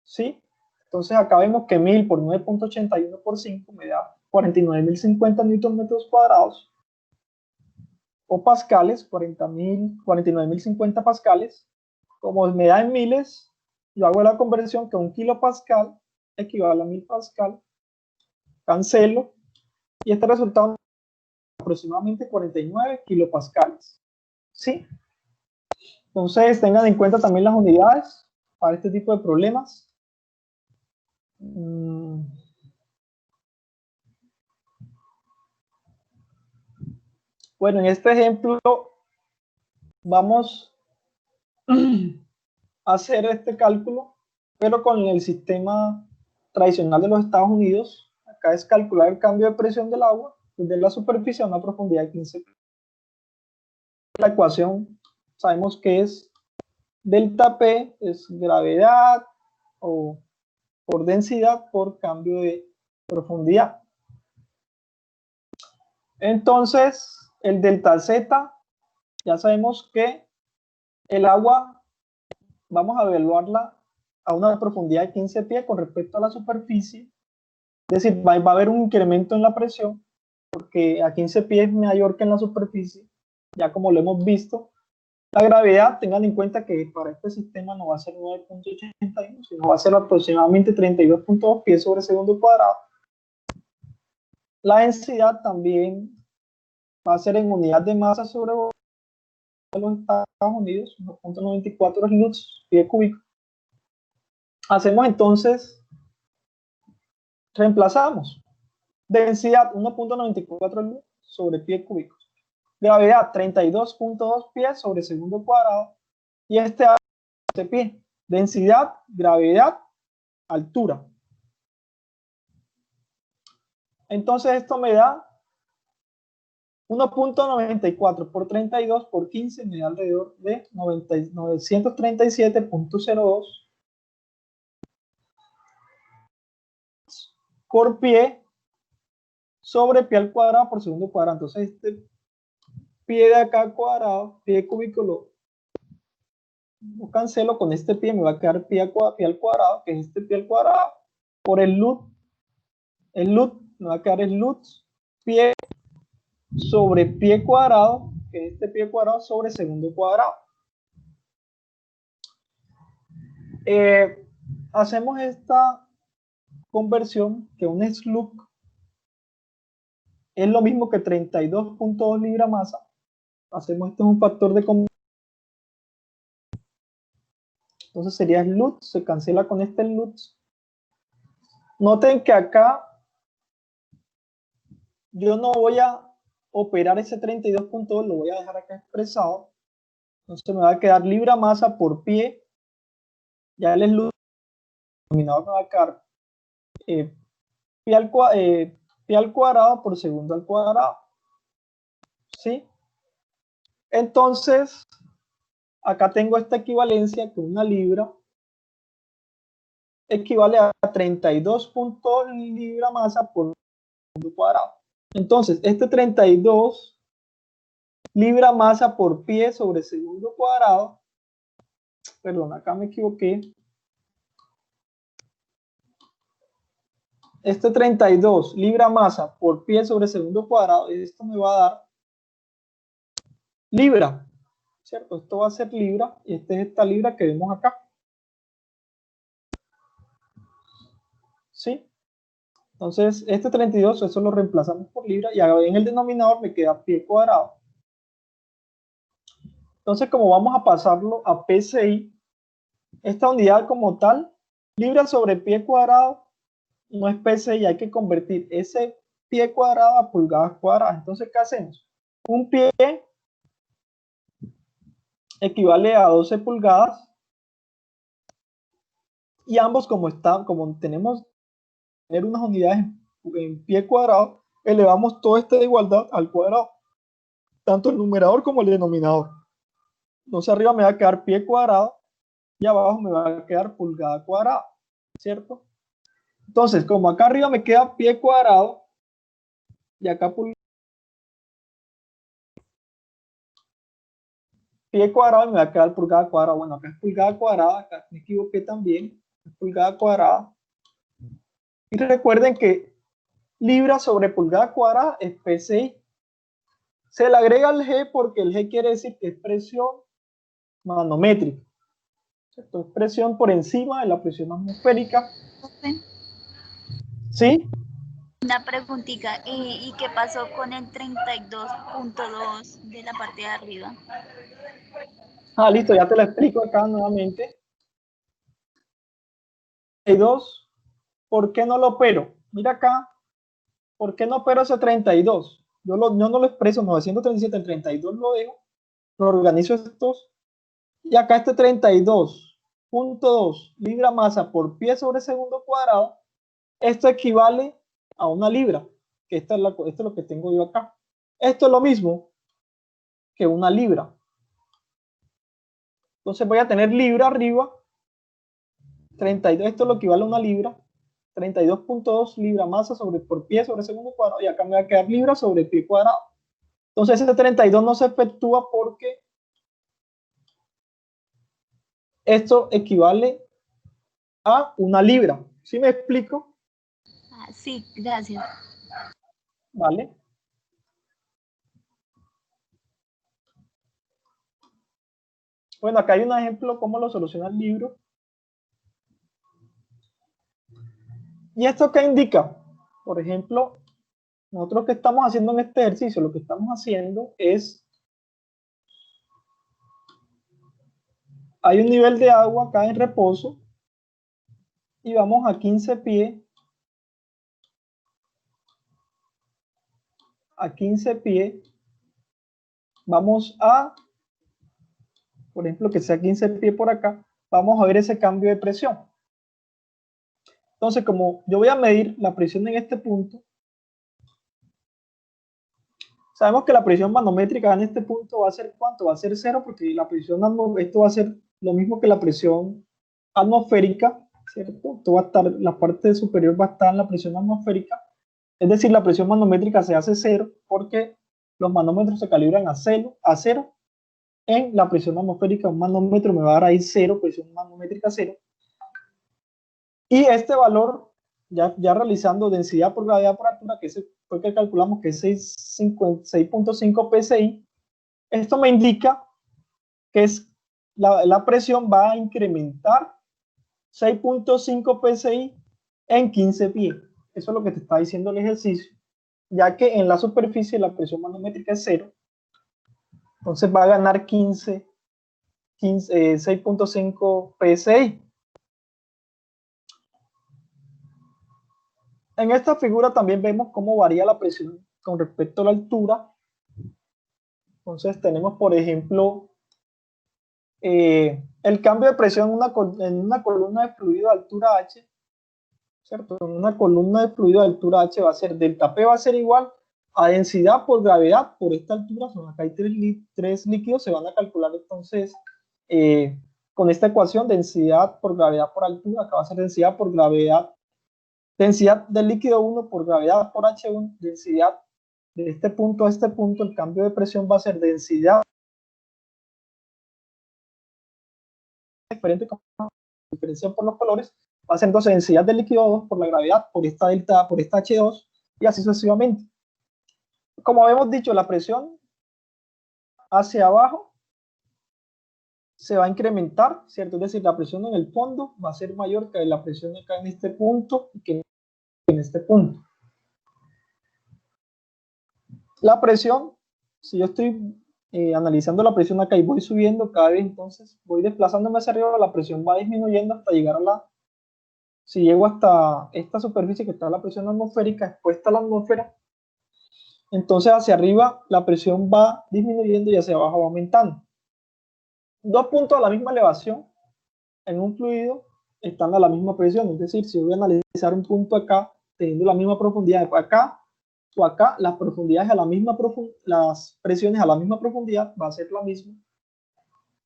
¿sí? Entonces acá vemos que 1000 por 9.81 por 5 me da 49.050 newton metros cuadrados, o pascales, 49.050 pascales. Como me da en miles, yo hago la conversión, que un kilopascal equivale a 1000 pascal, cancelo, y este resultado es aproximadamente 49 kilopascales, ¿sí? Entonces tengan en cuenta también las unidades para este tipo de problemas. Bueno, en este ejemplo vamos a hacer este cálculo, pero con el sistema tradicional de los Estados Unidos. Acá es calcular el cambio de presión del agua desde la superficie a una profundidad de 15 metros. La ecuación sabemos que es delta P, es gravedad o por densidad por cambio de profundidad. Entonces, el delta Z, ya sabemos que el agua vamos a evaluarla a una profundidad de 15 pies con respecto a la superficie. Es decir, va a haber un incremento en la presión, porque a 15 pies es mayor que en la superficie, ya como lo hemos visto. La gravedad, tengan en cuenta que para este sistema no va a ser 9.81, sino va a ser aproximadamente 32.2 pies sobre segundo cuadrado. La densidad también va a ser en unidad de masa sobre los Estados Unidos, 1.94 Lutz pie cúbico. Hacemos entonces, reemplazamos. Densidad 1.94 Lutz sobre pie cúbico. Gravedad 32.2 pies sobre segundo cuadrado. Y este pie. Densidad, gravedad, altura. Entonces esto me da 1.94 por 32 por 15, me da alrededor de 937.02 por pie sobre pie al cuadrado por segundo cuadrado. Entonces este pie de acá cuadrado, pie cúbico, lo cancelo con este pie, me va a quedar pie al cuadrado, que es este pie al cuadrado, por el LUT me va a quedar el LUT pie sobre pie cuadrado, que es este pie cuadrado sobre segundo cuadrado. Hacemos esta conversión, que un SLUC es lo mismo que 32.2 libra masa. Hacemos esto en un factor de conversión. Entonces sería LUT, se cancela con este LUT. Noten que acá yo no voy a operar ese 32.2, lo voy a dejar acá expresado. Entonces me va a quedar libra masa por pie. Ya el LUT denominador me va a quedar pie al cuadrado por segundo al cuadrado. ¿Sí? Entonces, acá tengo esta equivalencia, que una libra equivale a 32 libra masa por segundo cuadrado. Entonces, este 32 libra masa por pie sobre segundo cuadrado, perdón, acá me equivoqué. Este 32 libra masa por pie sobre segundo cuadrado, esto me va a dar libra, ¿cierto? Esto va a ser libra y esta es esta libra que vemos acá. ¿Sí? Entonces, este 32, eso lo reemplazamos por libra y en el denominador me queda pie cuadrado. Entonces, como vamos a pasarlo a PSI, esta unidad como tal, libra sobre pie cuadrado, no es PSI, hay que convertir ese pie cuadrado a pulgadas cuadradas. Entonces, ¿qué hacemos? Un pie equivale a 12 pulgadas y ambos, como tenemos tener unas unidades en pie cuadrado, elevamos toda esta igualdad al cuadrado, tanto el numerador como el denominador. Entonces arriba me va a quedar pie cuadrado y abajo me va a quedar pulgada cuadrada, ¿cierto? Entonces, como acá arriba me queda pie cuadrado y acá pie cuadrado me va a quedar pulgada cuadrada. Bueno, acá es pulgada cuadrada, acá me equivoqué también, es pulgada cuadrada. Y recuerden que libra sobre pulgada cuadrada es PSI. Se le agrega el G porque el G quiere decir que es presión manométrica. ¿Cierto? Es presión por encima de la presión atmosférica. ¿Sí? Una preguntita, ¿y qué pasó con el 32.2 de la parte de arriba? Listo, ya te lo explico acá nuevamente. 32, ¿por qué no lo opero? Mira acá, ¿por qué no opero ese 32? Yo no lo expreso, 937, el 32 lo dejo, lo organizo estos, y acá este 32.2 libra masa por pie sobre segundo cuadrado, esto equivale a una libra, que esto es lo que tengo yo acá. Esto es lo mismo que una libra. Entonces voy a tener libra arriba, 32, esto es lo que equivale a una libra, 32.2 libra masa por pie sobre segundo cuadrado, y acá me va a quedar libra sobre pie cuadrado. Entonces ese 32 no se efectúa porque esto equivale a una libra. ¿Sí me explico? Sí, gracias. ¿Vale? Bueno, acá hay un ejemplo cómo lo soluciona el libro. ¿Y esto qué indica? Por ejemplo, nosotros que estamos haciendo en este ejercicio, lo que estamos haciendo es, hay un nivel de agua acá en reposo y vamos a 15 pies. A 15 pies. Vamos a, por ejemplo, que sea 15 pies por acá. Vamos a ver ese cambio de presión. Entonces, como yo voy a medir la presión en este punto, sabemos que la presión manométrica en este punto va a ser ¿cuánto? Va a ser 0 porque la presión, esto va a ser lo mismo que la presión atmosférica, ¿cierto? Esto va a estar, la parte superior va a estar en la presión atmosférica, es decir, la presión manométrica se hace 0 porque los manómetros se calibran a 0 en la presión atmosférica. Un manómetro me va a dar ahí 0, presión manométrica 0. Y este valor, ya realizando densidad por gravedad por altura, que ese fue que calculamos que es 6.5 psi, esto me indica que la presión va a incrementar 6.5 psi en 15 pies. Eso es lo que te está diciendo el ejercicio, ya que en la superficie la presión manométrica es 0, entonces va a ganar 6.5 psi. En esta figura también vemos cómo varía la presión con respecto a la altura. Entonces tenemos, por ejemplo, el cambio de presión en una columna de fluido de altura H, ¿cierto? En una columna de fluido de altura H va a ser, delta P va a ser igual a densidad por gravedad por esta altura. Acá hay tres líquidos, se van a calcular entonces con esta ecuación, densidad por gravedad por altura. Acá va a ser densidad por gravedad. Densidad del líquido 1 por gravedad por H1, densidad de este punto a este punto, el cambio de presión va a ser densidad diferente, como diferencian por los colores, va a ser entonces densidad del líquido 2 por la gravedad, por esta delta, por esta H2, y así sucesivamente. Como habíamos dicho, la presión hacia abajo se va a incrementar, ¿cierto? Es decir, la presión en el fondo va a ser mayor que la presión acá en este punto y que en este punto. La presión, si yo estoy analizando la presión acá y voy subiendo cada vez, entonces voy desplazándome hacia arriba, la presión va disminuyendo hasta llegar a si llego hasta esta superficie que está la presión atmosférica, expuesta a la atmósfera, entonces hacia arriba la presión va disminuyendo y hacia abajo va aumentando. Dos puntos a la misma elevación en un fluido están a la misma presión, es decir, si yo voy a analizar un punto acá, teniendo la misma profundidad acá, o acá, las profundidades a la misma las presiones a la misma profundidad va a ser la misma.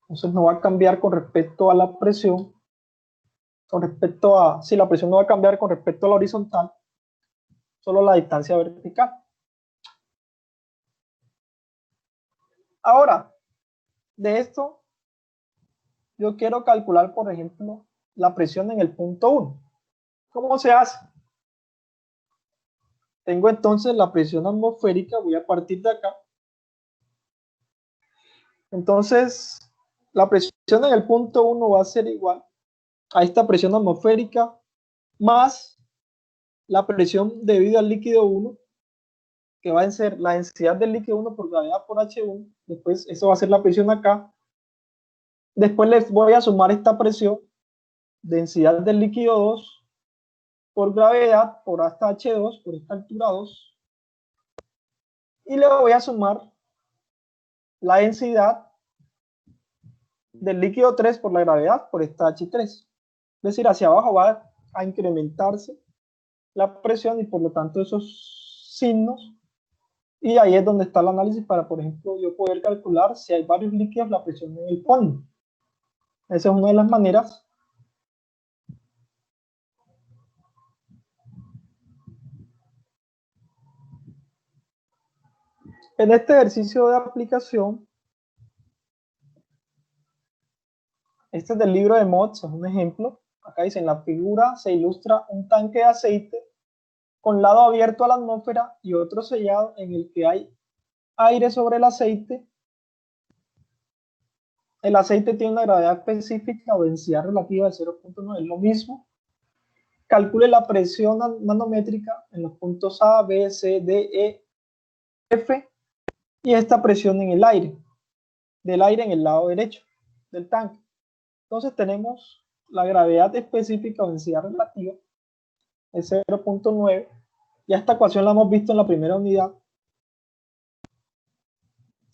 Entonces no va a cambiar con respecto a la presión, si la presión no va a cambiar con respecto a la horizontal, solo la distancia vertical. Ahora, de esto, yo quiero calcular, por ejemplo, la presión en el punto 1. ¿Cómo se hace? Tengo entonces la presión atmosférica, voy a partir de acá. Entonces, la presión en el punto 1 va a ser igual a esta presión atmosférica más la presión debido al líquido 1, que va a ser la densidad del líquido 1 por gravedad por H1. Después, eso va a ser la presión acá. Después les voy a sumar esta presión, densidad del líquido 2 por gravedad por hasta H2, por esta altura 2. Y le voy a sumar la densidad del líquido 3 por la gravedad por esta H3. Es decir, hacia abajo va a incrementarse la presión y por lo tanto esos signos. Y ahí es donde está el análisis para, por ejemplo, yo poder calcular si hay varios líquidos la presión en el fondo. Esa es una de las maneras. En este ejercicio de aplicación, este es del libro de Motz, es un ejemplo. Acá dice, en la figura se ilustra un tanque de aceite con lado abierto a la atmósfera y otro sellado en el que hay aire sobre el aceite. el aceite tiene una gravedad específica o densidad relativa de 0.9, es lo mismo. Calcule la presión manométrica en los puntos A, B, C, D, E, F y esta presión en el aire, del aire en el lado derecho del tanque. Entonces tenemos la gravedad específica o densidad relativa es 0.9. Ya esta ecuación la hemos visto en la primera unidad.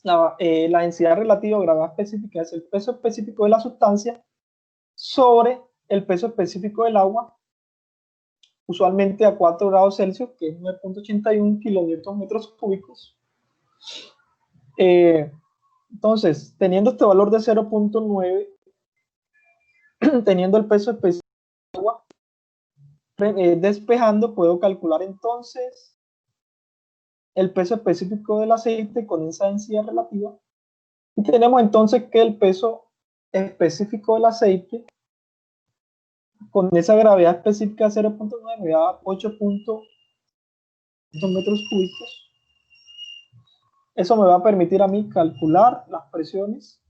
La densidad relativa o gravedad específica es el peso específico de la sustancia sobre el peso específico del agua, usualmente a 4 grados Celsius, que es 9.81 kilonewton metros cúbicos. Entonces, teniendo este valor de 0.9, teniendo el peso específico del agua, despejando, puedo calcular entonces el peso específico del aceite con esa densidad relativa. Y tenemos entonces que el peso específico del aceite con esa gravedad específica de 0.9 me da 8.2 metros cúbicos. Eso me va a permitir a mí calcular las presiones,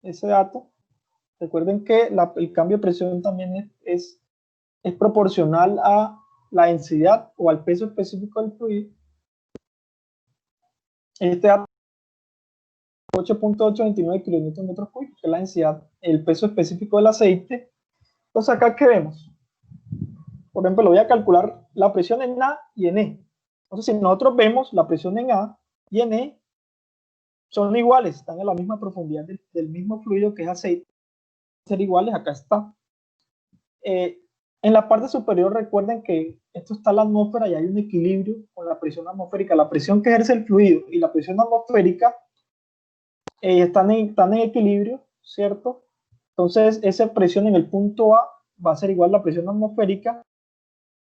ese dato. Recuerden que el cambio de presión también es proporcional a la densidad o al peso específico del fluido. Este dato 8.829 kilonewton metros cúbicos, que es la densidad, el peso específico del aceite. Entonces acá, ¿qué vemos? Por ejemplo, lo voy a calcular la presión en A y en E. Entonces, si nosotros vemos la presión en A y en E, son iguales, están a la misma profundidad del mismo fluido que es aceite, ser iguales, acá está. En la parte superior recuerden que esto está en la atmósfera y hay un equilibrio con la presión atmosférica. La presión que ejerce el fluido y la presión atmosférica están en equilibrio, ¿cierto? Entonces, esa presión en el punto A va a ser igual a la presión atmosférica. La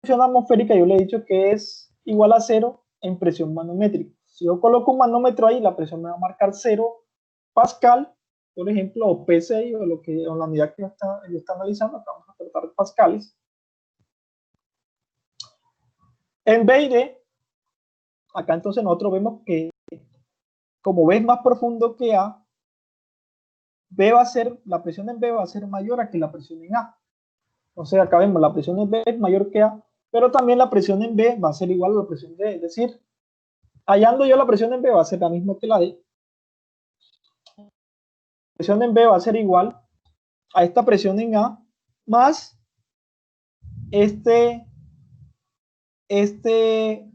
presión atmosférica yo le he dicho que es igual a 0 en presión manométrica. Si yo coloco un manómetro ahí, la presión me va a marcar 0 pascal, por ejemplo, o PSI, o la unidad que yo está analizando. Acá vamos a tratar pascales. En B y D, acá entonces nosotros vemos que como B es más profundo que A, la presión en B va a ser mayor a que la presión en A. Entonces acá vemos la presión en B es mayor que A, pero también la presión en B va a ser igual a la presión de D. Es decir, hallando yo la presión en B va a ser la misma que la D. La presión en B va a ser igual a esta presión en A más este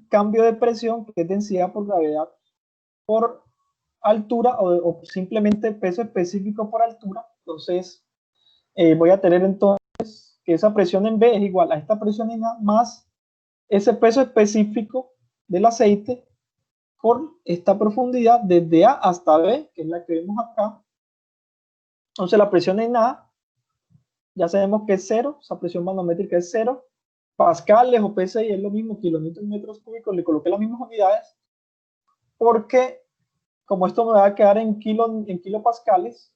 cambio de presión, que es densidad por gravedad por altura, o simplemente peso específico por altura. Entonces voy a tener entonces que esa presión en B es igual a esta presión en A más ese peso específico del aceite por esta profundidad desde A hasta B, que es la que vemos acá. Entonces la presión en A ya sabemos que es 0, esa presión manométrica es 0. Pascales o PSI es lo mismo, kilonewton metros cúbicos, le coloqué las mismas unidades, porque como esto me va a quedar en kilopascales,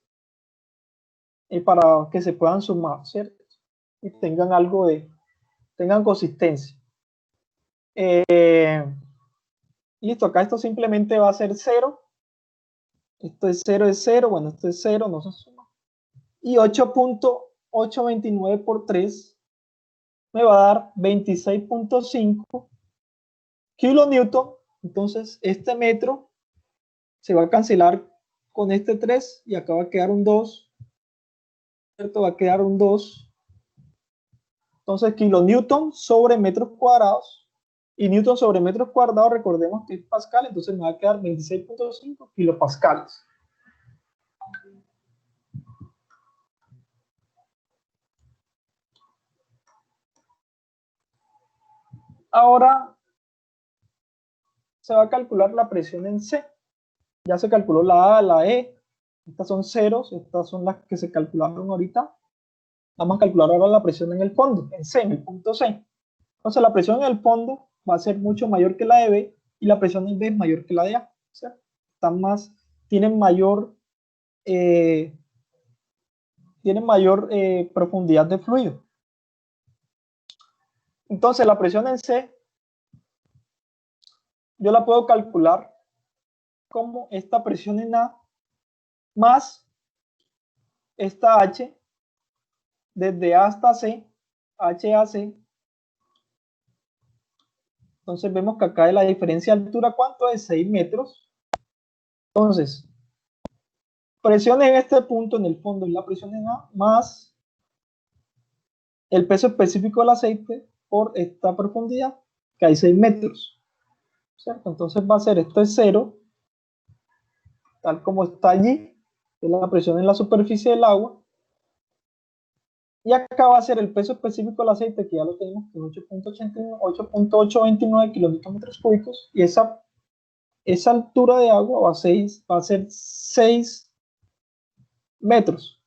para que se puedan sumar, ¿cierto? Y tengan tengan consistencia. Listo, acá esto simplemente va a ser 0. Esto es 0, es 0, bueno, esto es 0, no se suma. Y 8.829 por 3 me va a dar 26.5 kilonewton. Entonces, este metro se va a cancelar con este 3 y acá va a quedar un 2. ¿Cierto? Va a quedar un 2. Entonces, kilonewton sobre metros cuadrados. Y newton sobre metros cuadrados, recordemos que es pascal, entonces me va a quedar 26.5 kilopascales. Ahora se va a calcular la presión en C. Ya se calculó la A, la E. Estas son ceros, estas son las que se calcularon ahorita. Vamos a calcular ahora la presión en el fondo, en C, en el punto C. Entonces la presión en el fondo va a ser mucho mayor que la de B y la presión en B es mayor que la de A. O sea, tienen mayor profundidad de fluido. Entonces la presión en C yo la puedo calcular como esta presión en A más esta H desde A hasta C, HAC. Entonces vemos que acá la diferencia de altura, ¿cuánto es? 6 metros. Entonces, presión en este punto, en el fondo, es la presión en A, más el peso específico del aceite por esta profundidad, que hay 6 metros. ¿Cierto? Entonces va a ser, esto es 0, tal como está allí, es la presión en la superficie del agua. Y acá va a ser el peso específico del aceite, que ya lo tenemos, que es 8.829 kilómetros cúbicos, y esa altura de agua va a ser 6 metros,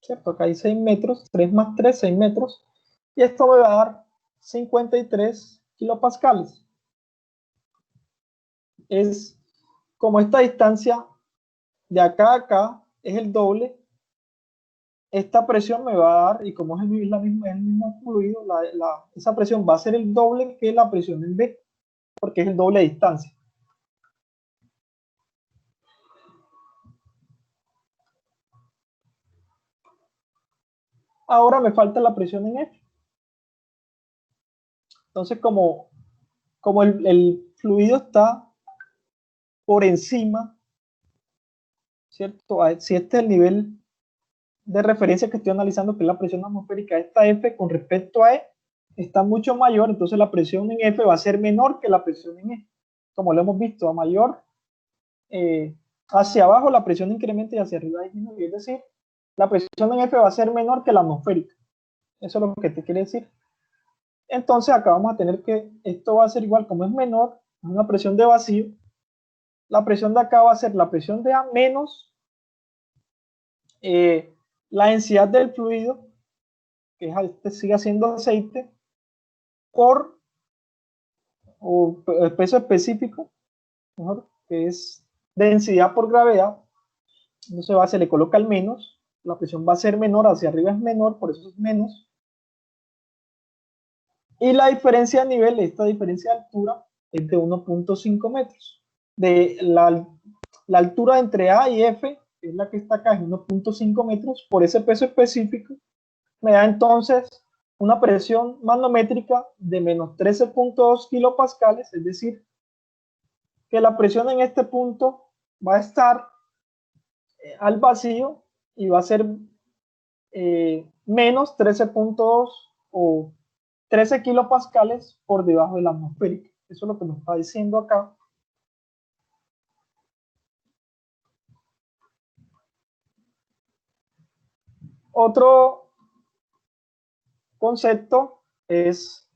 ¿cierto? Acá hay 6 metros, 3 más 3, 6 metros, y esto me va a dar 53 kilopascales. Es como esta distancia de acá a acá es el doble, esta presión me va a dar, y como es el mismo fluido, esa presión va a ser el doble que la presión en B, porque es el doble de distancia. Ahora me falta la presión en F. Entonces, como el fluido está por encima, ¿cierto? Si este es el nivel de referencia que estoy analizando, que es la presión atmosférica, esta F con respecto a E está mucho mayor, entonces la presión en F va a ser menor que la presión en E. Como lo hemos visto, a mayor, hacia abajo la presión incrementa y hacia arriba disminuye, es decir, la presión en F va a ser menor que la atmosférica. Eso es lo que te quiere decir. Entonces acá vamos a tener que, esto va a ser igual, como es menor, una presión de vacío, la presión de acá va a ser la presión de A menos la densidad del fluido, que sigue siendo aceite, por peso específico, mejor, que es densidad por gravedad. Entonces se le coloca el menos, la presión va a ser menor, hacia arriba es menor, por eso es menos. Y la diferencia de nivel, esta diferencia de altura, es de 1.5 metros. De la altura entre A y F, que es la que está acá, es 1.5 metros, por ese peso específico, me da entonces una presión manométrica de menos 13.2 kilopascales, es decir, que la presión en este punto va a estar al vacío y va a ser menos 13.2 o 13 kilopascales por debajo de la atmosférica. Eso es lo que nos está diciendo acá. Otro concepto es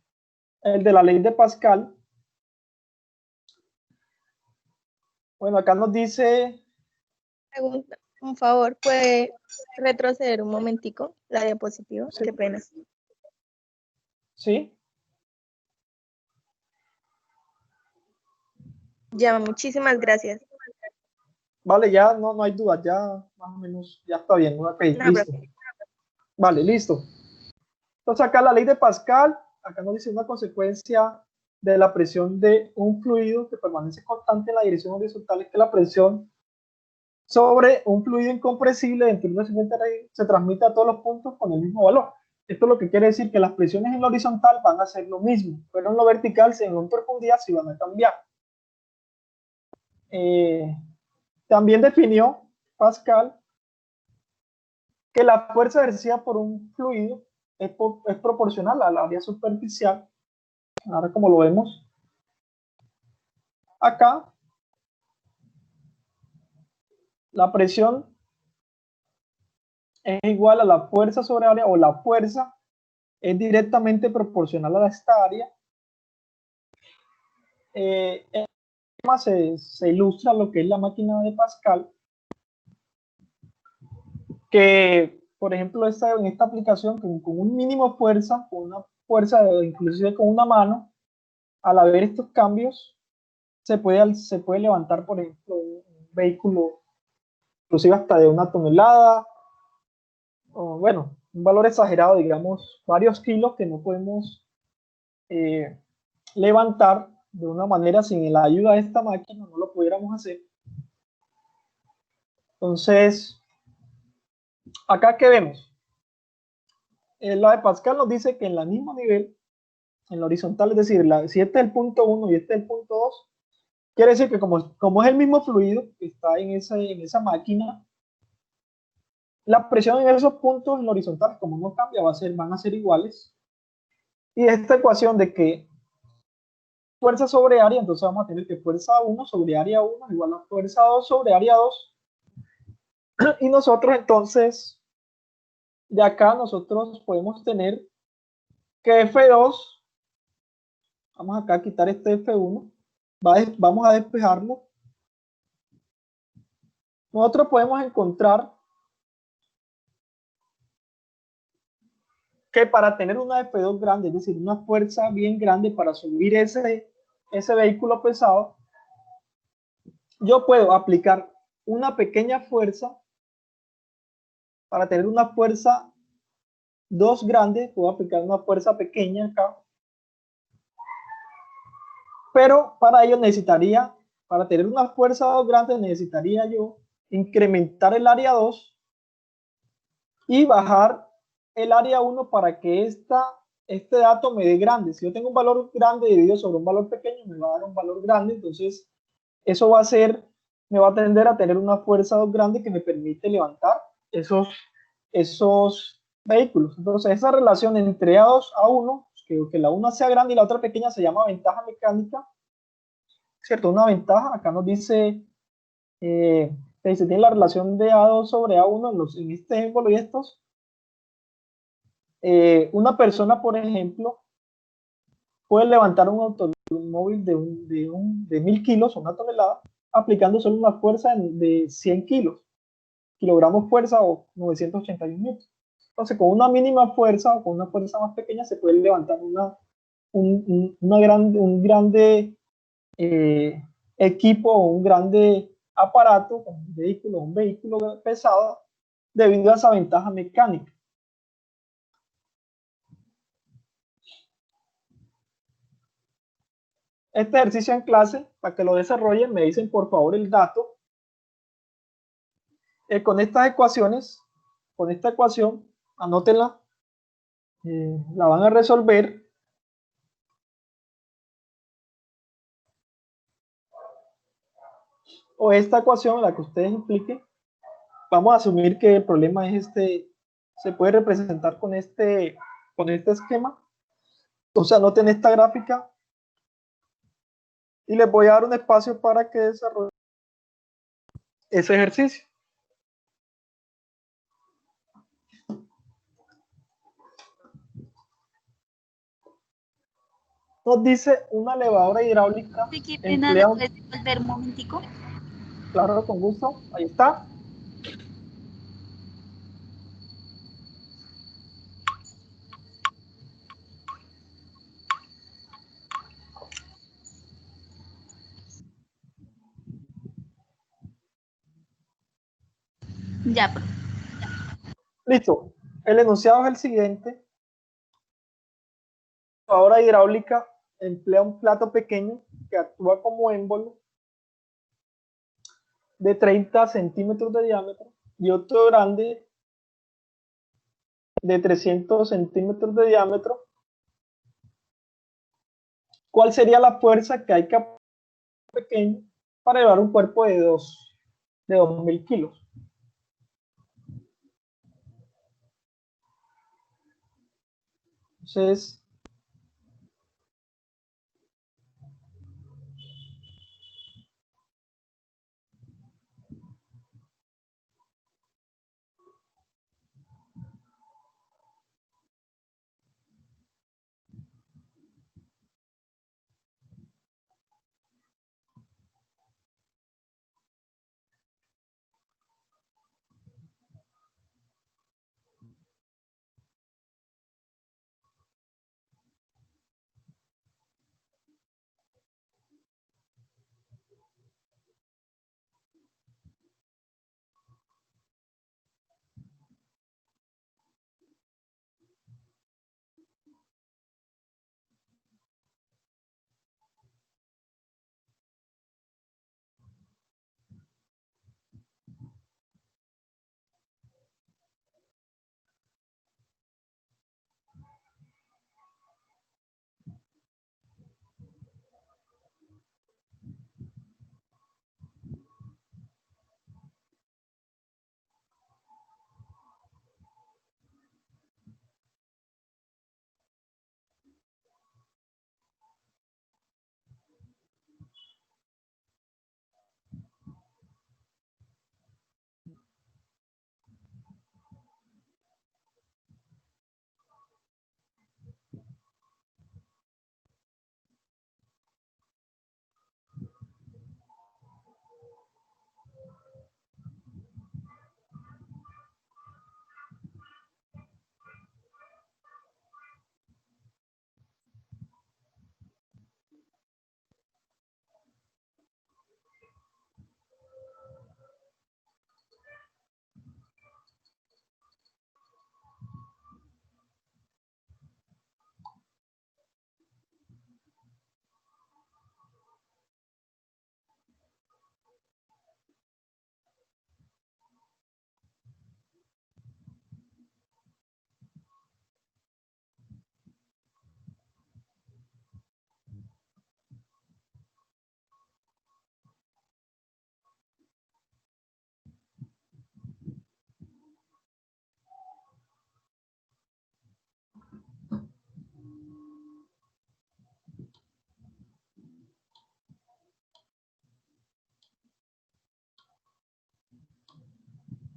el de la ley de Pascal. Bueno, acá nos dice... Pregunta, un favor, ¿puede retroceder un momentico la diapositiva? Sí. Qué pena. ¿Sí? Ya, muchísimas gracias. Vale, ya no hay duda, ya más o menos, ya está bien. Okay, No, listo. Vale, listo. Entonces acá la ley de Pascal, acá nos dice una consecuencia de la presión de un fluido que permanece constante en la dirección horizontal, es que la presión sobre un fluido incompresible dentro de una siguiente red se transmite a todos los puntos con el mismo valor. Esto es lo que quiere decir que las presiones en lo horizontal van a ser lo mismo, pero en lo vertical, en lo profundidad, sí van a cambiar. También definió Pascal que la fuerza ejercida por un fluido es proporcional a la área superficial. Ahora, como lo vemos acá, la presión es igual a la fuerza sobre área, o la fuerza es directamente proporcional a esta área. Se ilustra lo que es la máquina de Pascal, que por ejemplo en esta aplicación con un mínimo fuerza, con una fuerza inclusive con una mano, al haber estos cambios se puede levantar por ejemplo un vehículo inclusive hasta de 1 tonelada, o bueno, un valor exagerado, digamos varios kilos que no podemos levantar de una manera sin la ayuda de esta máquina, no lo pudiéramos hacer. Entonces Acá, ¿qué vemos? La de Pascal nos dice que en el mismo nivel, en la horizontal, es decir, si este es el punto 1 y este es el punto 2, quiere decir que como es el mismo fluido que está en esa máquina, la presión en esos puntos en horizontal, como no cambia, van a ser iguales. Y esta ecuación de que fuerza sobre área, entonces vamos a tener que fuerza 1 sobre área 1 igual a fuerza 2 sobre área 2. Y nosotros entonces, de acá nosotros podemos tener que F2, vamos acá a quitar este F1, vamos a despejarlo. Nosotros podemos encontrar que para tener una F2 grande, es decir, una fuerza bien grande para subir ese vehículo pesado, yo puedo aplicar una pequeña fuerza. Para tener una fuerza 2 grande, puedo aplicar una fuerza pequeña acá. Pero para ello para tener una fuerza 2 grande, necesitaría yo incrementar el área 2 y bajar el área 1 para que este dato me dé grande. Si yo tengo un valor grande dividido sobre un valor pequeño, me va a dar un valor grande. Entonces, eso me va a tender a tener una fuerza 2 grande que me permite levantar esos vehículos. Entonces, esa relación entre A2 a 1, que la una sea grande y la otra pequeña, se llama ventaja mecánica, ¿cierto? Una ventaja, acá nos dice, se tiene la relación de A2 sobre A1 en este ejemplo y estos. Una persona, por ejemplo, puede levantar un automóvil de 1000 kilos o una tonelada, aplicando solo una fuerza de 100 kilogramos fuerza o 981 newtons. Entonces, con una mínima fuerza o con una fuerza más pequeña se puede levantar un grande equipo o un grande aparato, como un vehículo pesado, debido a esa ventaja mecánica. Este ejercicio en clase, para que lo desarrollen, me dicen por favor el dato. Con estas ecuaciones, con esta ecuación, anótenla, la van a resolver. O esta ecuación, la que ustedes impliquen, vamos a asumir que el problema es se puede representar con este esquema. Entonces anoten esta gráfica y les voy a dar un espacio para que desarrollen ese ejercicio. Nos dice una elevadora hidráulica. Sí, qué pena, ¿me puedes devolver un momentico? Claro, con gusto. Ahí está. Ya, Listo. El enunciado es el siguiente. La elevadora hidráulica emplea un plato pequeño que actúa como émbolo de 30 centímetros de diámetro y otro grande de 300 centímetros de diámetro. ¿Cuál sería la fuerza que hay que aplicar pequeño para llevar un cuerpo de 2000 kilos? Entonces,